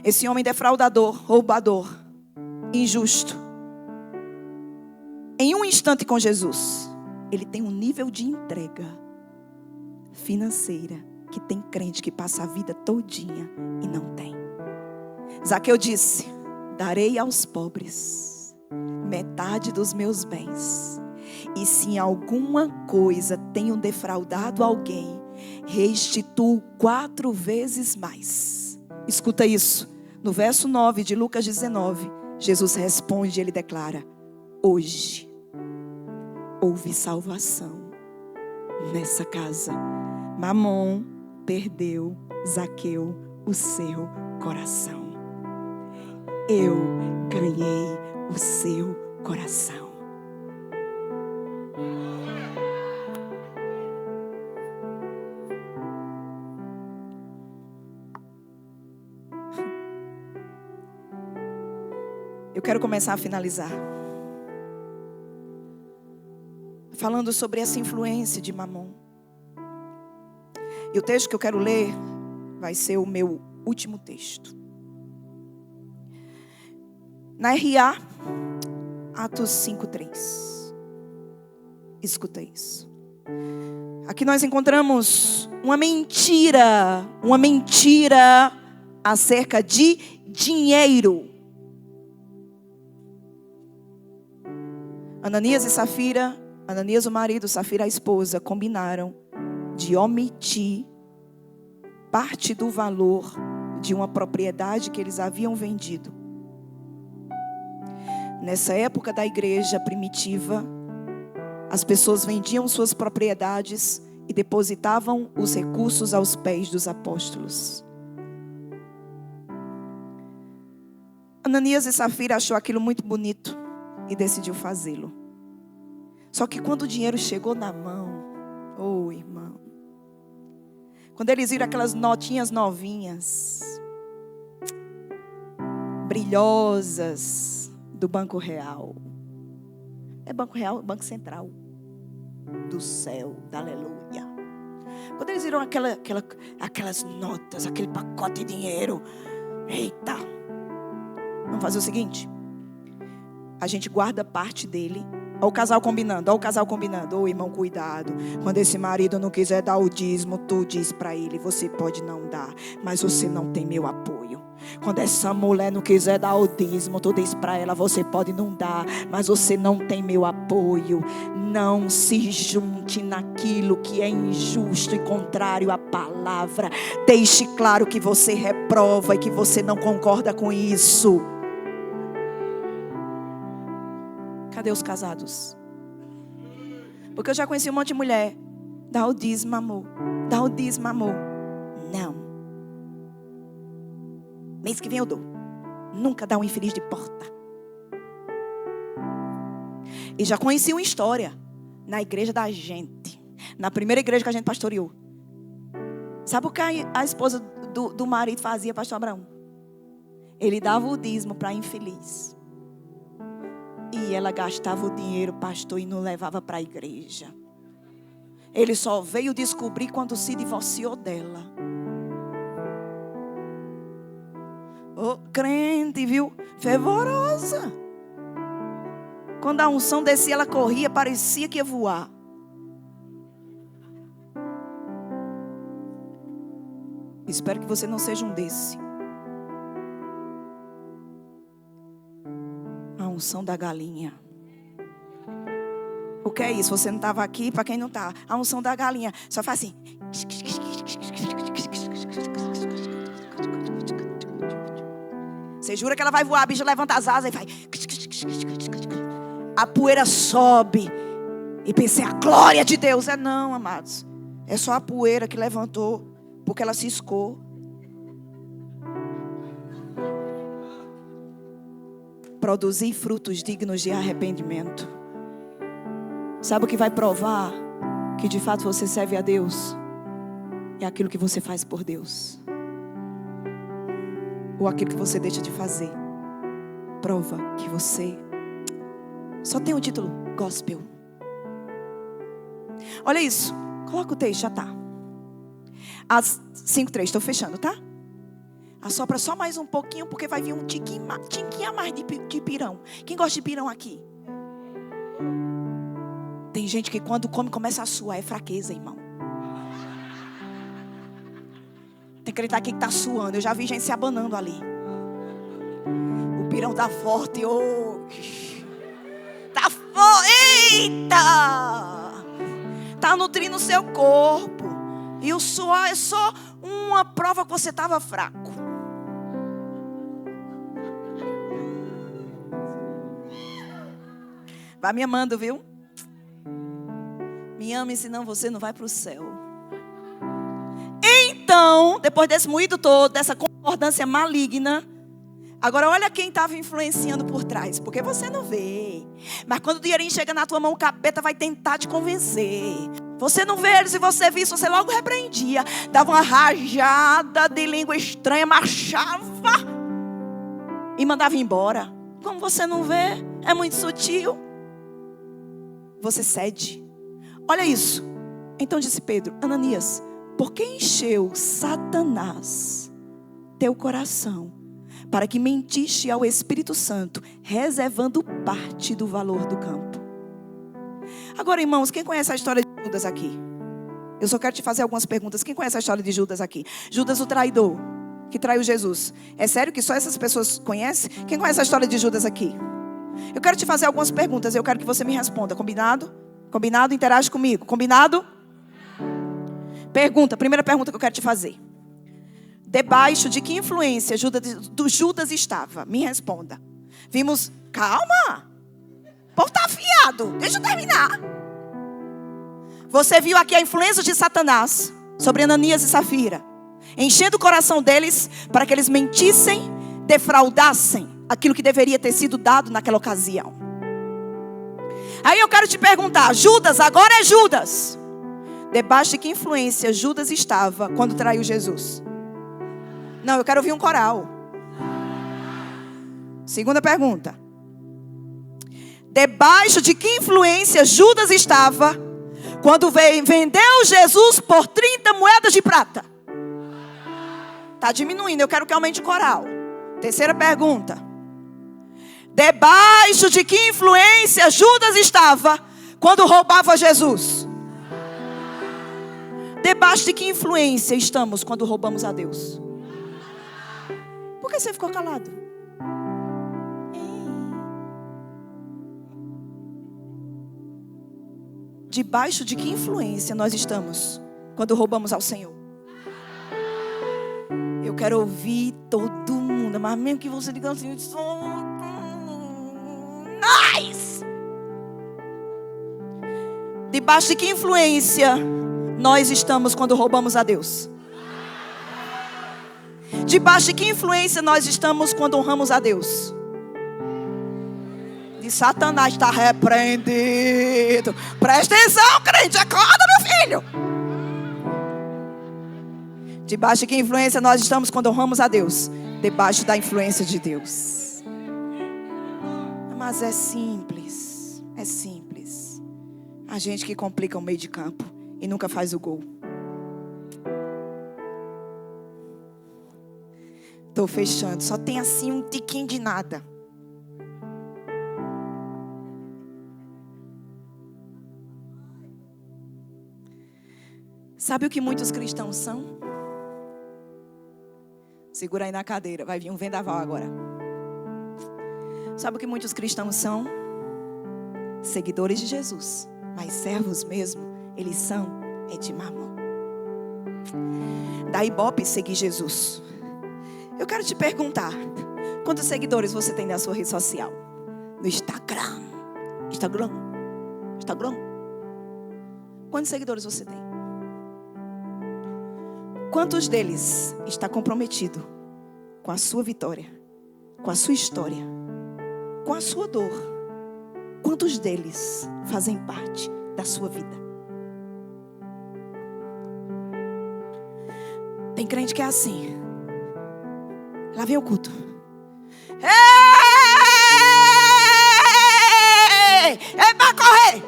Esse homem defraudador, roubador, injusto, em um instante com Jesus, ele tem um nível de entrega financeira que tem crente que passa a vida todinha e não tem. Zaqueu disse: darei aos pobres metade dos meus bens, e se em alguma coisa tenho defraudado alguém, restituo 4 vezes mais. Escuta isso, no verso 9 de Lucas 19, Jesus responde, ele declara: hoje houve salvação nessa casa. Mamon perdeu Zaqueu o seu coração. Eu ganhei o seu coração. Eu quero começar a finalizar falando sobre essa influência de Mamon. E o texto que eu quero ler vai ser o meu último texto. Na RA, Atos 5:3. Escuta isso. Aqui nós encontramos uma mentira acerca de dinheiro. Ananias e Safira, Ananias o marido, Safira a esposa, combinaram de omitir parte do valor de uma propriedade que eles haviam vendido. Nessa época da igreja primitiva, as pessoas vendiam suas propriedades e depositavam os recursos aos pés dos apóstolos. Ananias e Safira achou aquilo muito bonito e decidiu fazê-lo. Só que quando o dinheiro chegou na mão, irmão, quando eles viram aquelas notinhas novinhas, brilhosas, do Banco Real. É Banco Real, Banco Central do céu, da aleluia. Quando eles viram aquelas notas, aquele pacote de dinheiro, eita, vamos fazer o seguinte: a gente guarda parte dele. Olha o casal combinando. Ô irmão, cuidado. Quando esse marido não quiser dar o dízimo, tu diz para ele: você pode não dar, mas você não tem meu apoio. Quando essa mulher não quiser dar o dízimo, tu diz para ela: você pode não dar, mas você não tem meu apoio. Não se junte naquilo que é injusto e contrário à palavra. Deixe claro que você reprova e que você não concorda com isso. Cadê os casados? Porque eu já conheci um monte de mulher. Dá o dízimo, amor. Dá o dízimo, amor. Não. Mês que vem eu dou. Nunca dá um infeliz de porta. E já conheci uma história na igreja da gente. Na primeira igreja que a gente pastoreou. Sabe o que a esposa do marido fazia, pastor Abraão? Ele dava o dízimo para infeliz. E ela gastava o dinheiro, pastor, e não levava para a igreja. Ele só veio descobrir quando se divorciou dela. Ô, crente, viu? Fervorosa. Quando a unção descia, ela corria, parecia que ia voar. Espero que você não seja um desse. A unção da galinha. O que é isso? Você não estava aqui, para quem não está. A unção da galinha. Só faz assim. Você jura que ela vai voar, a bicha levanta as asas e faz. A poeira sobe. E pensei, a glória de Deus. Não, amados. É só a poeira que levantou, porque ela ciscou. Produzir frutos dignos de arrependimento. Sabe o que vai provar que de fato você serve a Deus? É aquilo que você faz por Deus. Ou aquilo que você deixa de fazer. Prova que você só tem o título gospel. Olha isso. Coloca o texto, já está. As 5:3, estou fechando, tá? Assopra só mais um pouquinho, porque vai vir um tiquinho a mais de pirão. Quem gosta de pirão aqui? Tem gente que quando come começa a suar. É fraqueza, irmão. Tem que gritar aqui que está suando. Eu já vi gente se abanando ali. O pirão tá forte. Tá forte. Eita! Tá nutrindo o seu corpo. E o suor é só uma prova que você estava fraco. Vai me amando, viu? Me ame, senão você não vai para o céu. Então, depois desse moído todo, dessa concordância maligna, agora olha quem estava influenciando por trás. Porque você não vê. Mas quando o dinheirinho chega na tua mão, o capeta vai tentar te convencer. Você não vê ele, se você visse, você logo repreendia. Dava uma rajada de língua estranha, marchava e mandava embora. Como você não vê, é muito sutil. Você cede. Olha isso. Então disse Pedro: Ananias, por que encheu Satanás teu coração para que mentiste ao Espírito Santo, reservando parte do valor do campo. Agora, irmãos, quem conhece a história de Judas aqui? Eu só quero te fazer algumas perguntas. Quem conhece a história de Judas aqui? Judas, o traidor, que traiu Jesus. É sério que só essas pessoas conhecem? Quem conhece a história de Judas aqui? Eu quero te fazer algumas perguntas. Eu quero que você me responda. Combinado? Combinado? Interage comigo. Combinado? Pergunta. Primeira pergunta que eu quero te fazer. Debaixo de que influência Judas estava? Me responda. Vimos... Calma. O povo está afiado. Deixa eu terminar. Você viu aqui a influência de Satanás sobre Ananias e Safira, enchendo o coração deles para que eles mentissem, defraudassem aquilo que deveria ter sido dado naquela ocasião. Aí eu quero te perguntar, Judas, agora é Judas. Debaixo de que influência Judas estava quando traiu Jesus? Não, eu quero ouvir um coral. Segunda pergunta. Debaixo de que influência Judas estava quando vendeu Jesus por 30 moedas de prata? Está diminuindo, eu quero que aumente o coral. Terceira pergunta. Debaixo de que influência Judas estava quando roubava Jesus? Debaixo de que influência estamos quando roubamos a Deus? Por que você ficou calado? Debaixo de que influência nós estamos quando roubamos ao Senhor? Eu quero ouvir todo mundo, mas mesmo que você diga assim, nice. Debaixo de que influência nós estamos quando roubamos a Deus? Debaixo de que influência nós estamos quando honramos a Deus? De Satanás está repreendido. Presta atenção, crente, acorda, meu filho. Debaixo de que influência nós estamos quando honramos a Deus? Debaixo da influência de Deus. Mas é simples. É simples. A gente que complica o meio de campo e nunca faz o gol. Estou fechando. Só tem assim um tiquinho de nada. Sabe o que muitos cristãos são? Segura aí na cadeira, vai vir um vendaval agora. Sabe o que muitos cristãos são? Seguidores de Jesus, mas servos mesmo, eles são de Mamon. Da Ibope seguir Jesus. Eu quero te perguntar, quantos seguidores você tem na sua rede social? No Instagram. Quantos seguidores você tem? Quantos deles está comprometido com a sua vitória, com a sua história, com a sua dor? Quantos deles fazem parte da sua vida? Tem crente que é assim. Lá vem o culto. É para correr.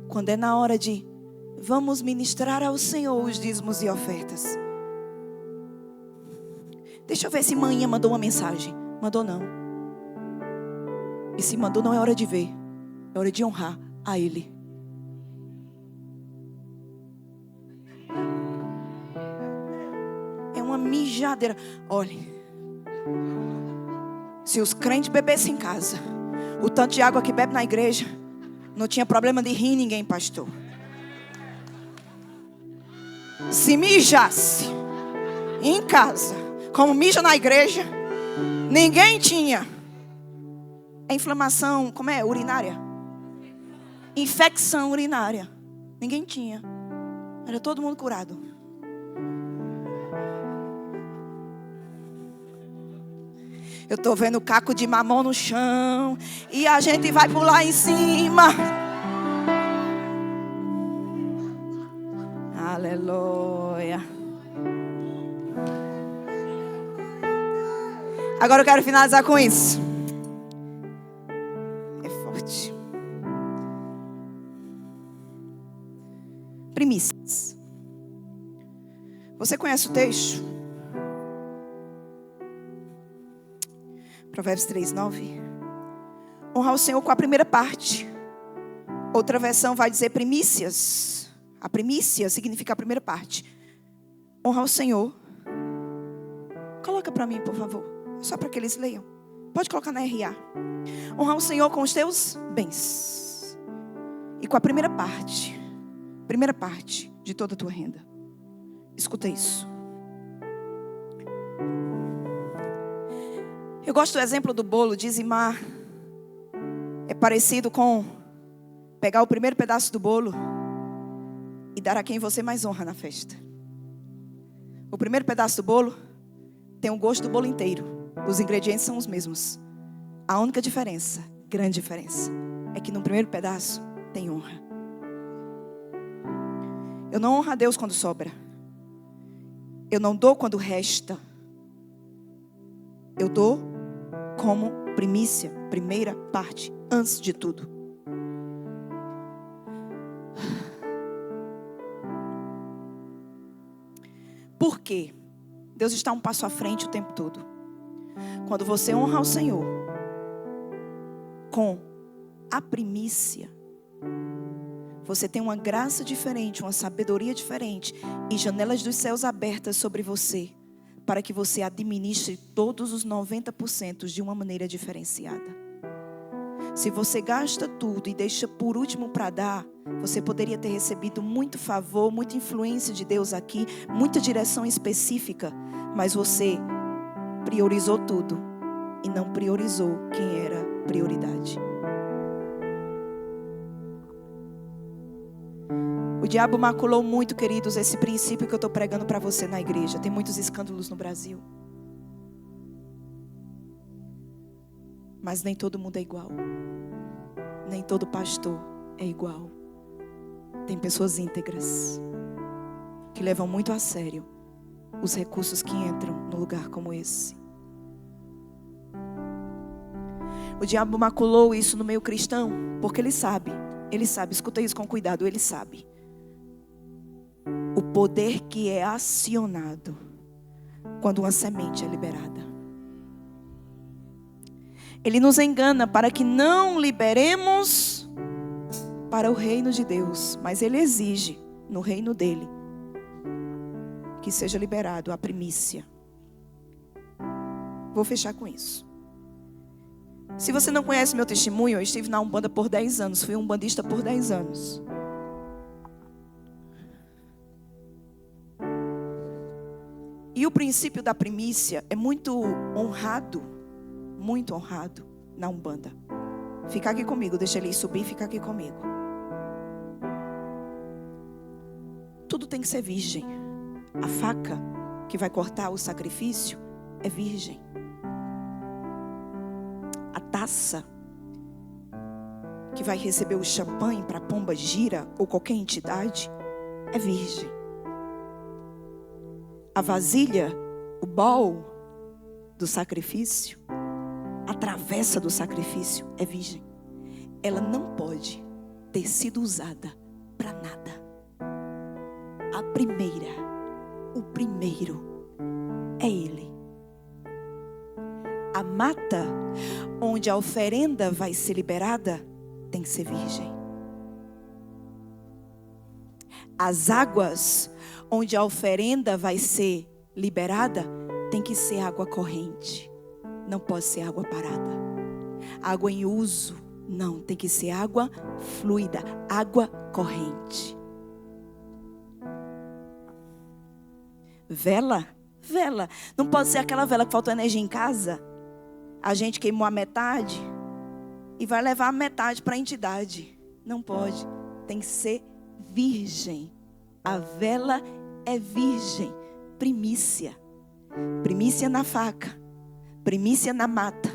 Quando é na hora de vamos ministrar ao Senhor os dízimos e ofertas. Deixa eu ver se manhã mandou uma mensagem. Mandou não. E se mandou não é hora de ver. É hora de honrar a Ele. É uma mijadeira. Olhe. Se os crentes bebessem em casa, o tanto de água que bebe na igreja, não tinha problema de rir ninguém, pastor. Se mijasse em casa, como mija na igreja, ninguém tinha. É inflamação, como é? Urinária? Infecção urinária. Ninguém tinha. Era todo mundo curado. Eu estou vendo caco de mamão no chão. E a gente vai pular em cima. Aleluia. Agora eu quero finalizar com isso. É forte. Primícias. Você conhece o texto? Provérbios 3:9. Honrar o Senhor com a primeira parte. Outra versão vai dizer primícias. A primícia significa a primeira parte. Honrar o Senhor. Coloca para mim, por favor. Só para que eles leiam. Pode colocar na RA. Honrar o Senhor com os teus bens. E com a primeira parte. Primeira parte de toda a tua renda. Escuta isso. Eu gosto do exemplo do bolo. Dizimar é parecido com pegar o primeiro pedaço do bolo e dar a quem você mais honra na festa. O primeiro pedaço do bolo tem o gosto do bolo inteiro. Os ingredientes são os mesmos. A única diferença, grande diferença, é que no primeiro pedaço tem honra. Eu não honro a Deus quando sobra. Eu não dou quando resta. Eu dou como primícia, primeira parte, antes de tudo. Por quê? Deus está um passo à frente o tempo todo. Quando você honra o Senhor com a primícia, você tem uma graça diferente, uma sabedoria diferente e janelas dos céus abertas sobre você, para que você administre todos os 90% de uma maneira diferenciada. Se você gasta tudo e deixa por último para dar, você poderia ter recebido muito favor, muita influência de Deus aqui, muita direção específica, mas você priorizou tudo e não priorizou quem era prioridade. O diabo maculou muito, queridos, esse princípio que eu estou pregando para você na igreja. Tem muitos escândalos no Brasil. Mas nem todo mundo é igual. Nem todo pastor é igual. Tem pessoas íntegras que levam muito a sério os recursos que entram num lugar como esse. O diabo maculou isso no meio cristão, porque ele sabe, escuta isso com cuidado, ele sabe o poder que é acionado quando uma semente é liberada. Ele nos engana para que não liberemos para o reino de Deus, mas ele exige no reino dele que seja liberado a primícia. Vou fechar com isso. Se você não conhece meu testemunho, eu estive na Umbanda por 10 anos, fui umbandista por 10 anos. E o princípio da primícia é muito honrado na Umbanda. Fica aqui comigo, deixa ele subir e fica aqui comigo. Tudo tem que ser virgem. A faca que vai cortar o sacrifício é virgem. A taça que vai receber o champanhe para a pomba gira ou qualquer entidade é virgem. A vasilha, o bol do sacrifício, a travessa do sacrifício é virgem. Ela não pode ter sido usada para nada. O primeiro é ele. A mata onde a oferenda vai ser liberada tem que ser virgem. As águas onde a oferenda vai ser liberada tem que ser água corrente. Não pode ser água parada. Água em uso, não. Tem que ser água fluida, água corrente. Vela. Não pode ser aquela vela que faltou energia em casa. A gente queimou a metade e vai levar a metade para a entidade. Não pode. Tem que ser virgem. A vela é virgem. Primícia. Primícia na faca. Primícia na mata.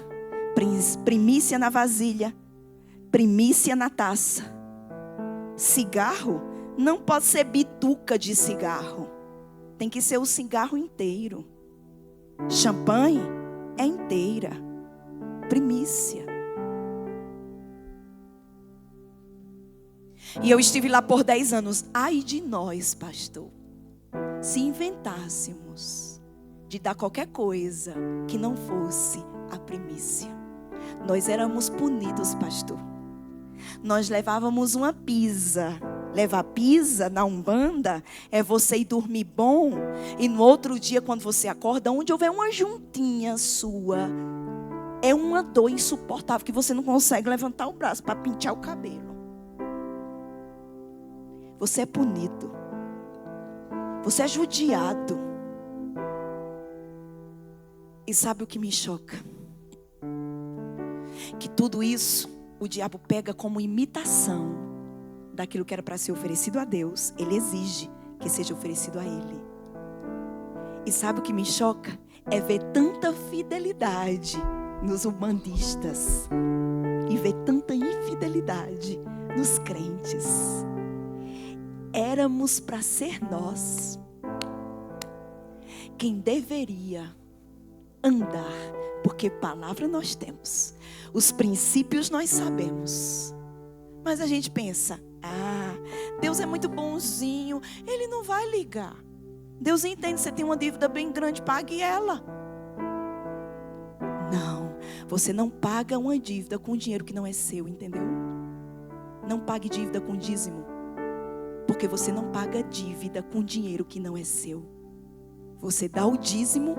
Primícia na vasilha. Primícia na taça. Cigarro não pode ser bituca de cigarro. Tem que ser o cigarro inteiro. Champanhe é inteira. Primícia. E eu estive lá por 10 anos. Ai de nós, pastor. se inventássemos de dar qualquer coisa que não fosse a primícia, nós éramos punidos, pastor. Nós levávamos uma pizza. Levar pizza na Umbanda é você ir dormir bom e no outro dia, quando você acorda, onde houver uma juntinha sua, é uma dor insuportável que você não consegue levantar o braço para pentear o cabelo. Você é punido. Você é judiado. E sabe o que me choca? Que tudo isso o diabo pega como imitação daquilo que era para ser oferecido a Deus. Ele exige que seja oferecido a Ele. E sabe o que me choca? É ver tanta fidelidade nos umbandistas e ver tanta infidelidade nos crentes. Éramos para ser nós quem deveria andar, porque palavra nós temos, os princípios nós sabemos, mas a gente pensa: Deus é muito bonzinho, Ele não vai ligar. Deus entende que você tem uma dívida bem grande, pague ela. Não, você não paga uma dívida com dinheiro que não é seu, entendeu? Não pague dívida com dízimo, porque você não paga dívida com dinheiro que não é seu. Você dá o dízimo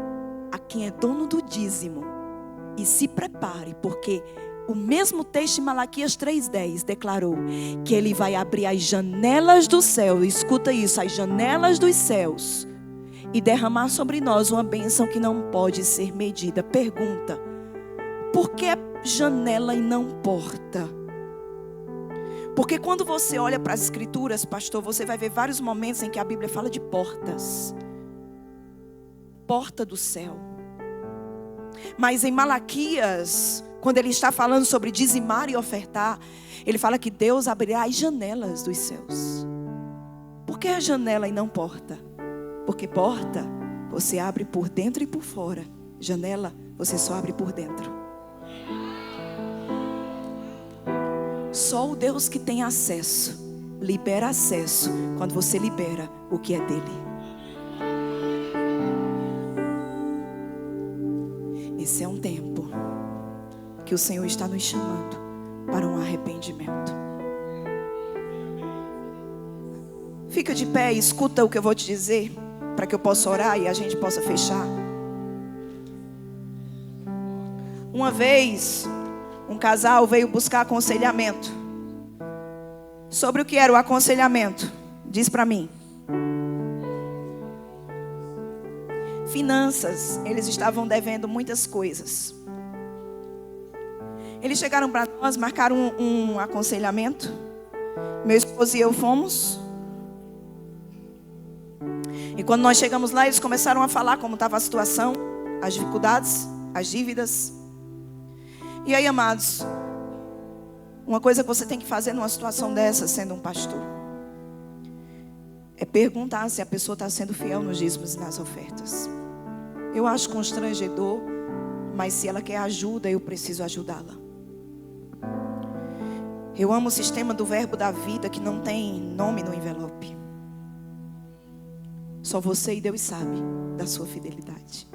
a quem é dono do dízimo. E se prepare, porque o mesmo texto em Malaquias 3:10 declarou que Ele vai abrir as janelas do céu. Escuta isso, as janelas dos céus, e derramar sobre nós uma bênção que não pode ser medida. Pergunta: por que janela e não porta? Porque quando você olha para as escrituras, pastor, você vai ver vários momentos em que a Bíblia fala de portas. Porta do céu. Mas em Malaquias, quando ele está falando sobre dizimar e ofertar, ele fala que Deus abrirá as janelas dos céus. Por que a janela e não porta? Porque porta você abre por dentro e por fora. Janela você só abre por dentro. Só o Deus que tem acesso libera acesso quando você libera o que é dele. Esse é um tempo que o Senhor está nos chamando para um arrependimento. Fica de pé e escuta o que eu vou te dizer, para que eu possa orar e a gente possa fechar. Uma vez, um casal veio buscar aconselhamento. Sobre o que era o aconselhamento? Diz para mim. Finanças, eles estavam devendo muitas coisas. Eles chegaram para nós, marcaram um aconselhamento. Meu esposo e eu fomos. E quando nós chegamos lá, eles começaram a falar como estava a situação, as dificuldades, as dívidas. E aí, amados, uma coisa que você tem que fazer numa situação dessa, sendo um pastor, é perguntar se a pessoa está sendo fiel nos dízimos e nas ofertas. Eu acho constrangedor, mas se ela quer ajuda, eu preciso ajudá-la. Eu amo o sistema do verbo da vida, que não tem nome no envelope. Só você e Deus sabe da sua fidelidade.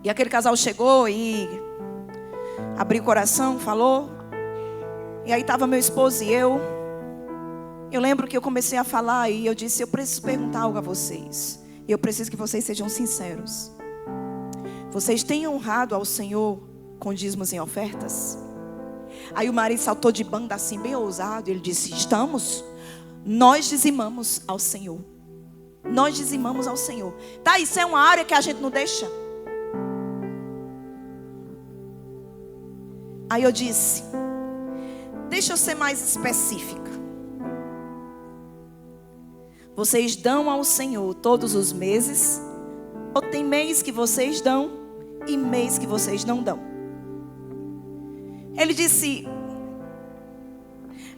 E aquele casal chegou e abriu o coração, falou. E aí estava meu esposo e eu. Eu lembro que eu comecei a falar e eu disse: eu preciso perguntar algo a vocês. E eu preciso que vocês sejam sinceros. Vocês têm honrado ao Senhor com dízimos e ofertas? Aí o marido saltou de banda assim, bem ousado. E ele disse: estamos. Nós dizimamos ao Senhor. Nós dizimamos ao Senhor. Tá, isso é uma área que a gente não deixa. Aí eu disse: deixa eu ser mais específica. Vocês dão ao Senhor todos os meses? Ou tem mês que vocês dão e mês que vocês não dão? Ele disse: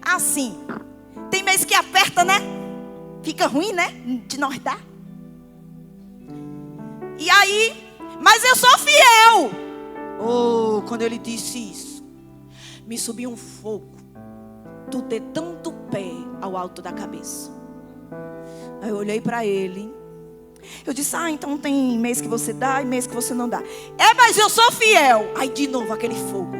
assim, tem mês que aperta, né? Fica ruim, né? De nós dar. E aí, mas eu sou fiel. Oh, quando ele disse isso, me subiu um fogo do dedão do pé ao alto da cabeça. Aí eu olhei para ele. Eu disse, então tem mês que você dá e mês que você não dá. Mas eu sou fiel. Aí de novo aquele fogo.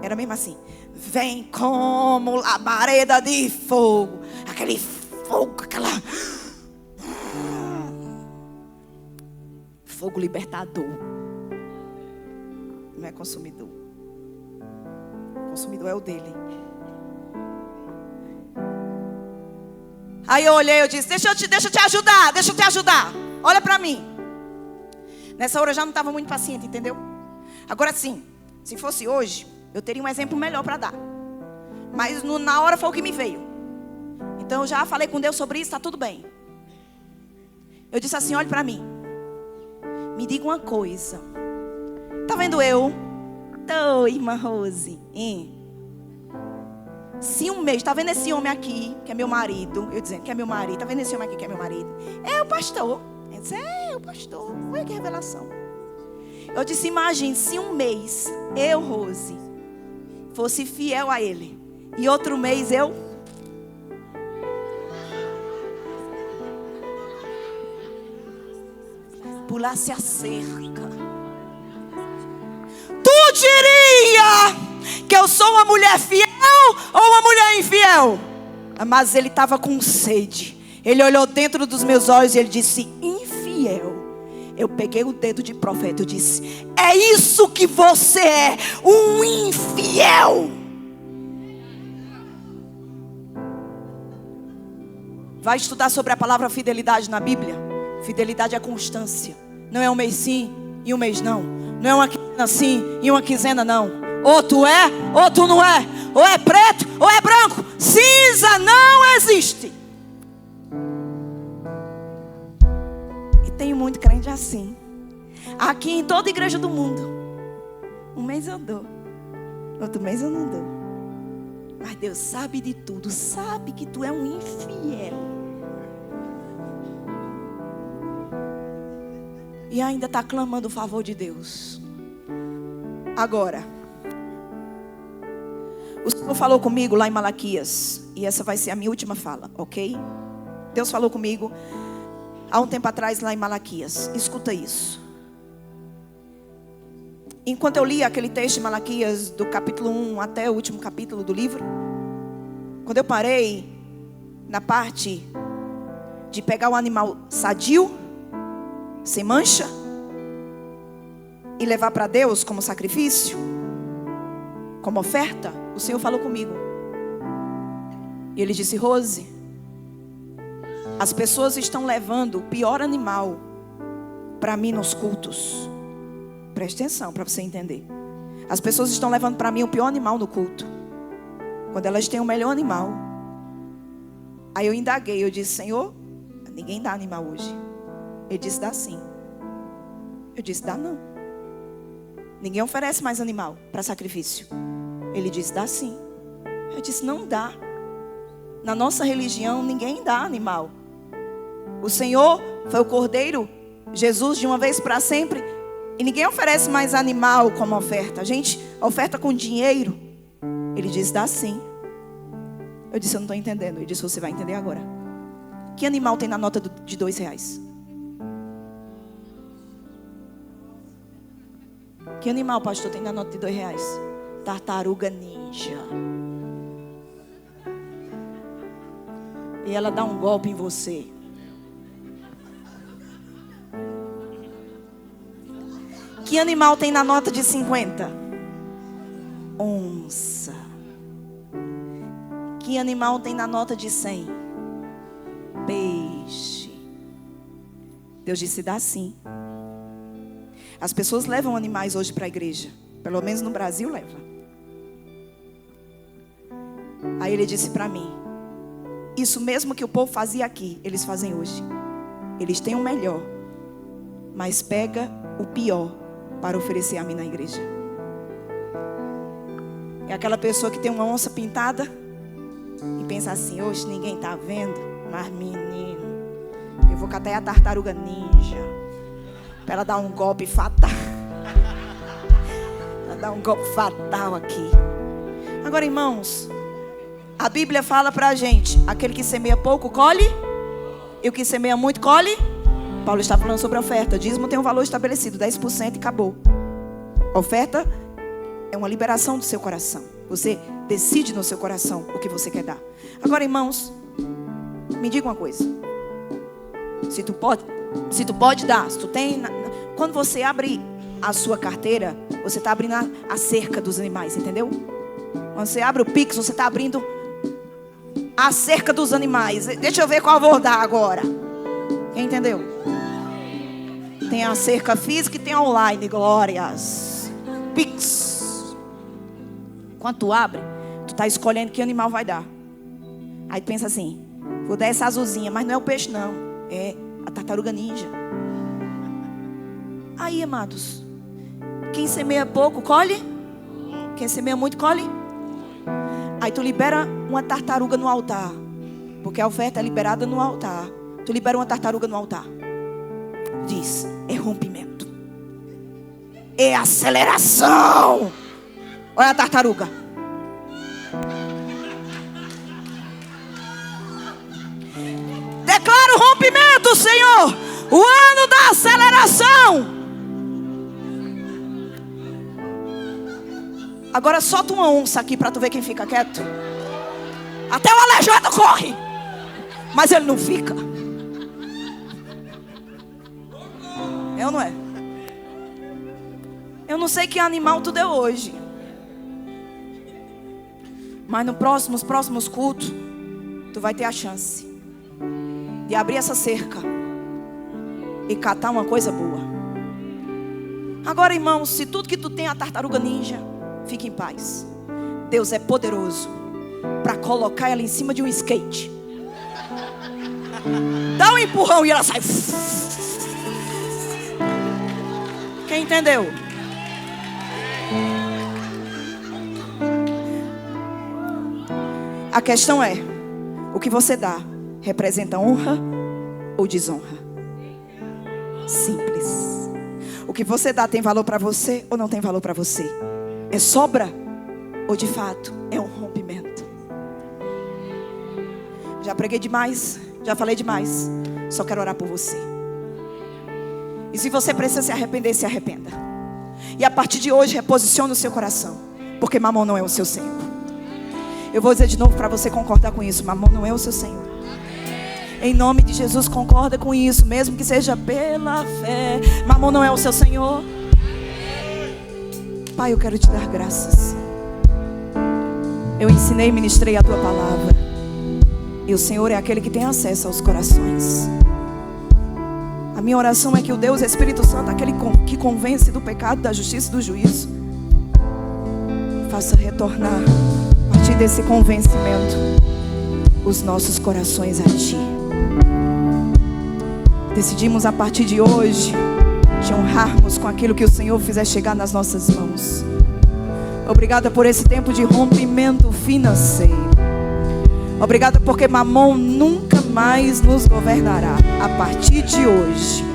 Era mesmo assim. Vem como labareda de fogo. Aquele fogo, aquela... Fogo libertador. Não é consumidor. O consumidor é o dele. Aí eu olhei, eu disse, deixa eu te ajudar. Olha pra mim. Nessa hora eu já não estava muito paciente, entendeu? Agora sim, se fosse hoje, eu teria um exemplo melhor para dar. Mas na hora foi o que me veio. Então eu já falei com Deus sobre isso, está tudo bem. Eu disse assim, olhe para mim. Me diga uma coisa. Tá vendo eu? Tô, irmã Rose. Se um mês, tá vendo esse homem aqui, que é meu marido? Eu dizendo que é meu marido. Tá vendo esse homem aqui que é meu marido? É o pastor. Ele disse, o pastor. Olha que revelação. Eu disse, imagine se um mês, eu, Rose, fosse fiel a ele. E outro mês eu... pulasse a cerca. Tu diria que eu sou uma mulher fiel ou uma mulher infiel? Mas ele estava com sede. Ele olhou dentro dos meus olhos e ele disse, infiel. Eu peguei o dedo de profeta, eu disse, é isso que você é, um infiel. Vai estudar sobre a palavra fidelidade na Bíblia. Fidelidade é constância. Não é um mês sim e um mês não. Não é uma quinzena sim e uma quinzena não. Ou tu é, ou tu não é. Ou é preto, ou é branco. Cinza não existe. E tem muito crente assim. Aqui em toda igreja do mundo. Um mês eu dou, outro mês eu não dou. Mas Deus sabe de tudo. Sabe que tu é um infiel. E ainda está clamando o favor de Deus. Agora, o Senhor falou comigo lá em Malaquias. E essa vai ser a minha última fala, ok? Deus falou comigo há um tempo atrás lá em Malaquias. Escuta isso. Enquanto eu li aquele texto de Malaquias, do capítulo 1 até o último capítulo do livro, quando eu parei na parte de pegar um animal sadio, sem mancha, e levar para Deus como sacrifício, como oferta, o Senhor falou comigo. E Ele disse, Rose, as pessoas estão levando o pior animal para mim nos cultos. Preste atenção para você entender. As pessoas estão levando para mim o pior animal no culto, quando elas têm o melhor animal. Aí eu indaguei, eu disse, Senhor, ninguém dá animal hoje. Ele disse, dá sim. Eu disse, dá não. Ninguém oferece mais animal para sacrifício. Ele disse, dá sim. Eu disse, não dá. Na nossa religião, ninguém dá animal. O Senhor foi o Cordeiro, Jesus de uma vez para sempre. E ninguém oferece mais animal como oferta. A gente oferta com dinheiro. Ele disse, dá sim. Eu disse, eu não estou entendendo. Ele disse, você vai entender agora. Que animal tem na nota de R$2? Que animal, pastor, tem na nota de R$2? Tartaruga ninja. E ela dá um golpe em você. Que animal tem na nota de 50? Onça. Que animal tem na nota de 100? Peixe. Deus disse, dá sim. As pessoas levam animais hoje para a igreja. Pelo menos no Brasil leva. Aí Ele disse para mim, isso mesmo que o povo fazia aqui, eles fazem hoje. Eles têm o melhor, mas pega o pior para oferecer a mim na igreja. É aquela pessoa que tem uma onça pintada e pensa assim, hoje ninguém está vendo, mas menino, eu vou catar a tartaruga ninja para ela dar um golpe fatal. Ela dá um golpe fatal aqui. Agora, irmãos, A Bíblia fala pra gente: aquele que semeia pouco, colhe. E o que semeia muito, colhe. Paulo está falando sobre a oferta. Dízimo tem um valor estabelecido, 10% e acabou. A oferta é uma liberação do seu coração. Você decide no seu coração o que você quer dar. Agora, irmãos, me diga uma coisa. Se tu pode dar, se tu tem... Quando você abre a sua carteira, você está abrindo a cerca dos animais, entendeu? Quando você abre o Pix, você está abrindo a cerca dos animais. Deixa eu ver qual eu vou dar agora. Quem entendeu? Tem a cerca física e tem a online. Glórias. Pix. Quando tu abre, tu está escolhendo que animal vai dar. Aí tu pensa assim: vou dar essa azulzinha, mas não é o peixe não, é a tartaruga ninja. Aí, amados, quem semeia pouco, colhe. Quem semeia muito, colhe. Aí tu libera uma tartaruga no altar, porque a oferta é liberada no altar. Tu libera uma tartaruga no altar. Diz: é rompimento, é aceleração. Olha a tartaruga. Declara o rompimento, Senhor. O ano da aceleração. Agora solta uma onça aqui para tu ver quem fica quieto. Até o aleijado corre, mas ele não fica. É ou não é? Eu não sei que animal tu deu hoje, mas nos próximos cultos tu vai ter a chance de abrir essa cerca e catar uma coisa boa. Agora, irmãos, se tudo que tu tem é a tartaruga ninja, fique em paz. Deus é poderoso para colocar ela em cima de um skate. Dá um empurrão e ela sai. Quem entendeu? A questão é: o que você dá representa honra ou desonra? Simples. O que você dá tem valor para você ou não tem valor para você? É sobra ou de fato é um rompimento? Já preguei demais, já falei demais. Só quero orar por você. E se você precisa se arrepender, se arrependa. E a partir de hoje, reposicione o seu coração, porque Mamon não é o seu Senhor. Eu vou dizer de novo para você concordar com isso: Mamon não é o seu Senhor. Em nome de Jesus, concorda com isso, mesmo que seja pela fé. Mamon não é o seu Senhor. Pai, eu quero te dar graças. Eu ensinei e ministrei a tua palavra, e o Senhor é aquele que tem acesso aos corações. A minha oração é que o Deus Espírito Santo, aquele que convence do pecado, da justiça e do juízo, faça retornar, a partir desse convencimento, os nossos corações a Ti. Decidimos a partir de hoje te honrarmos com aquilo que o Senhor fizer chegar nas nossas mãos. Obrigada por esse tempo de rompimento financeiro. Obrigada porque Mamon nunca mais nos governará. A partir de hoje,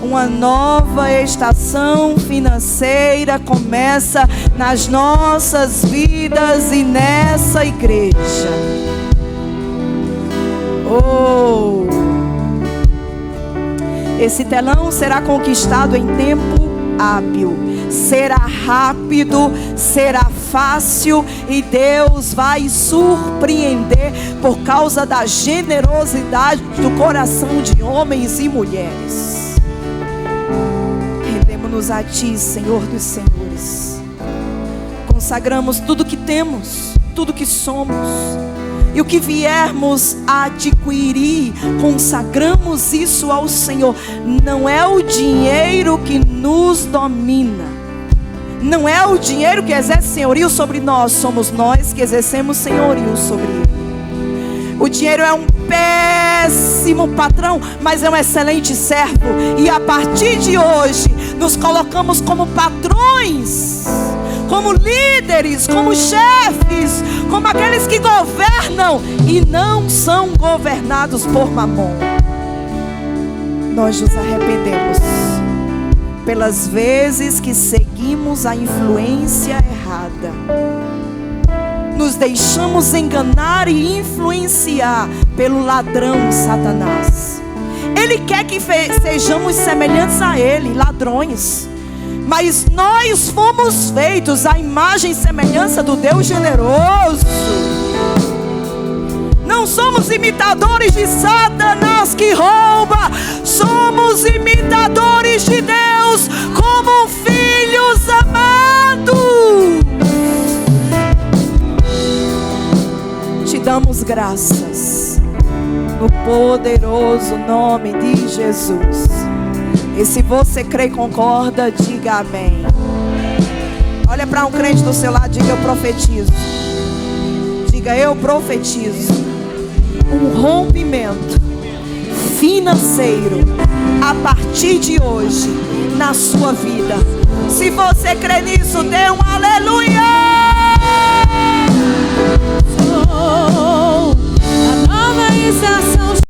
uma nova estação financeira começa nas nossas vidas e nessa igreja. Oh! Esse telão será conquistado em tempo hábil. Será rápido, será fácil, e Deus vai surpreender por causa da generosidade do coração de homens e mulheres. Rendemos-nos a Ti, Senhor dos Senhores. Consagramos tudo que temos, tudo que somos, e o que viermos a adquirir, consagramos isso ao Senhor. Não é o dinheiro que nos domina, não é o dinheiro que exerce senhorio sobre nós, somos nós que exercemos senhorio sobre ele. O dinheiro é um péssimo patrão, mas é um excelente servo. E a partir de hoje, nos colocamos como patrões, como líderes, como chefes, como aqueles que governam e não são governados por Mamon. Nós nos arrependemos pelas vezes que seguimos a influência errada. nos deixamos enganar e influenciar pelo ladrão Satanás. Ele quer que sejamos semelhantes a ele, ladrões. Mas nós fomos feitos à imagem e semelhança do Deus generoso. Não somos imitadores de Satanás que rouba. Somos imitadores de Deus como filhos amados. Te damos graças no poderoso nome de Jesus. E se você crê e concorda, diga amém. Olha para um crente do seu lado, diga: eu profetizo. Diga: eu profetizo um rompimento financeiro a partir de hoje na sua vida. Se você crê nisso, dê um aleluia. A nova estação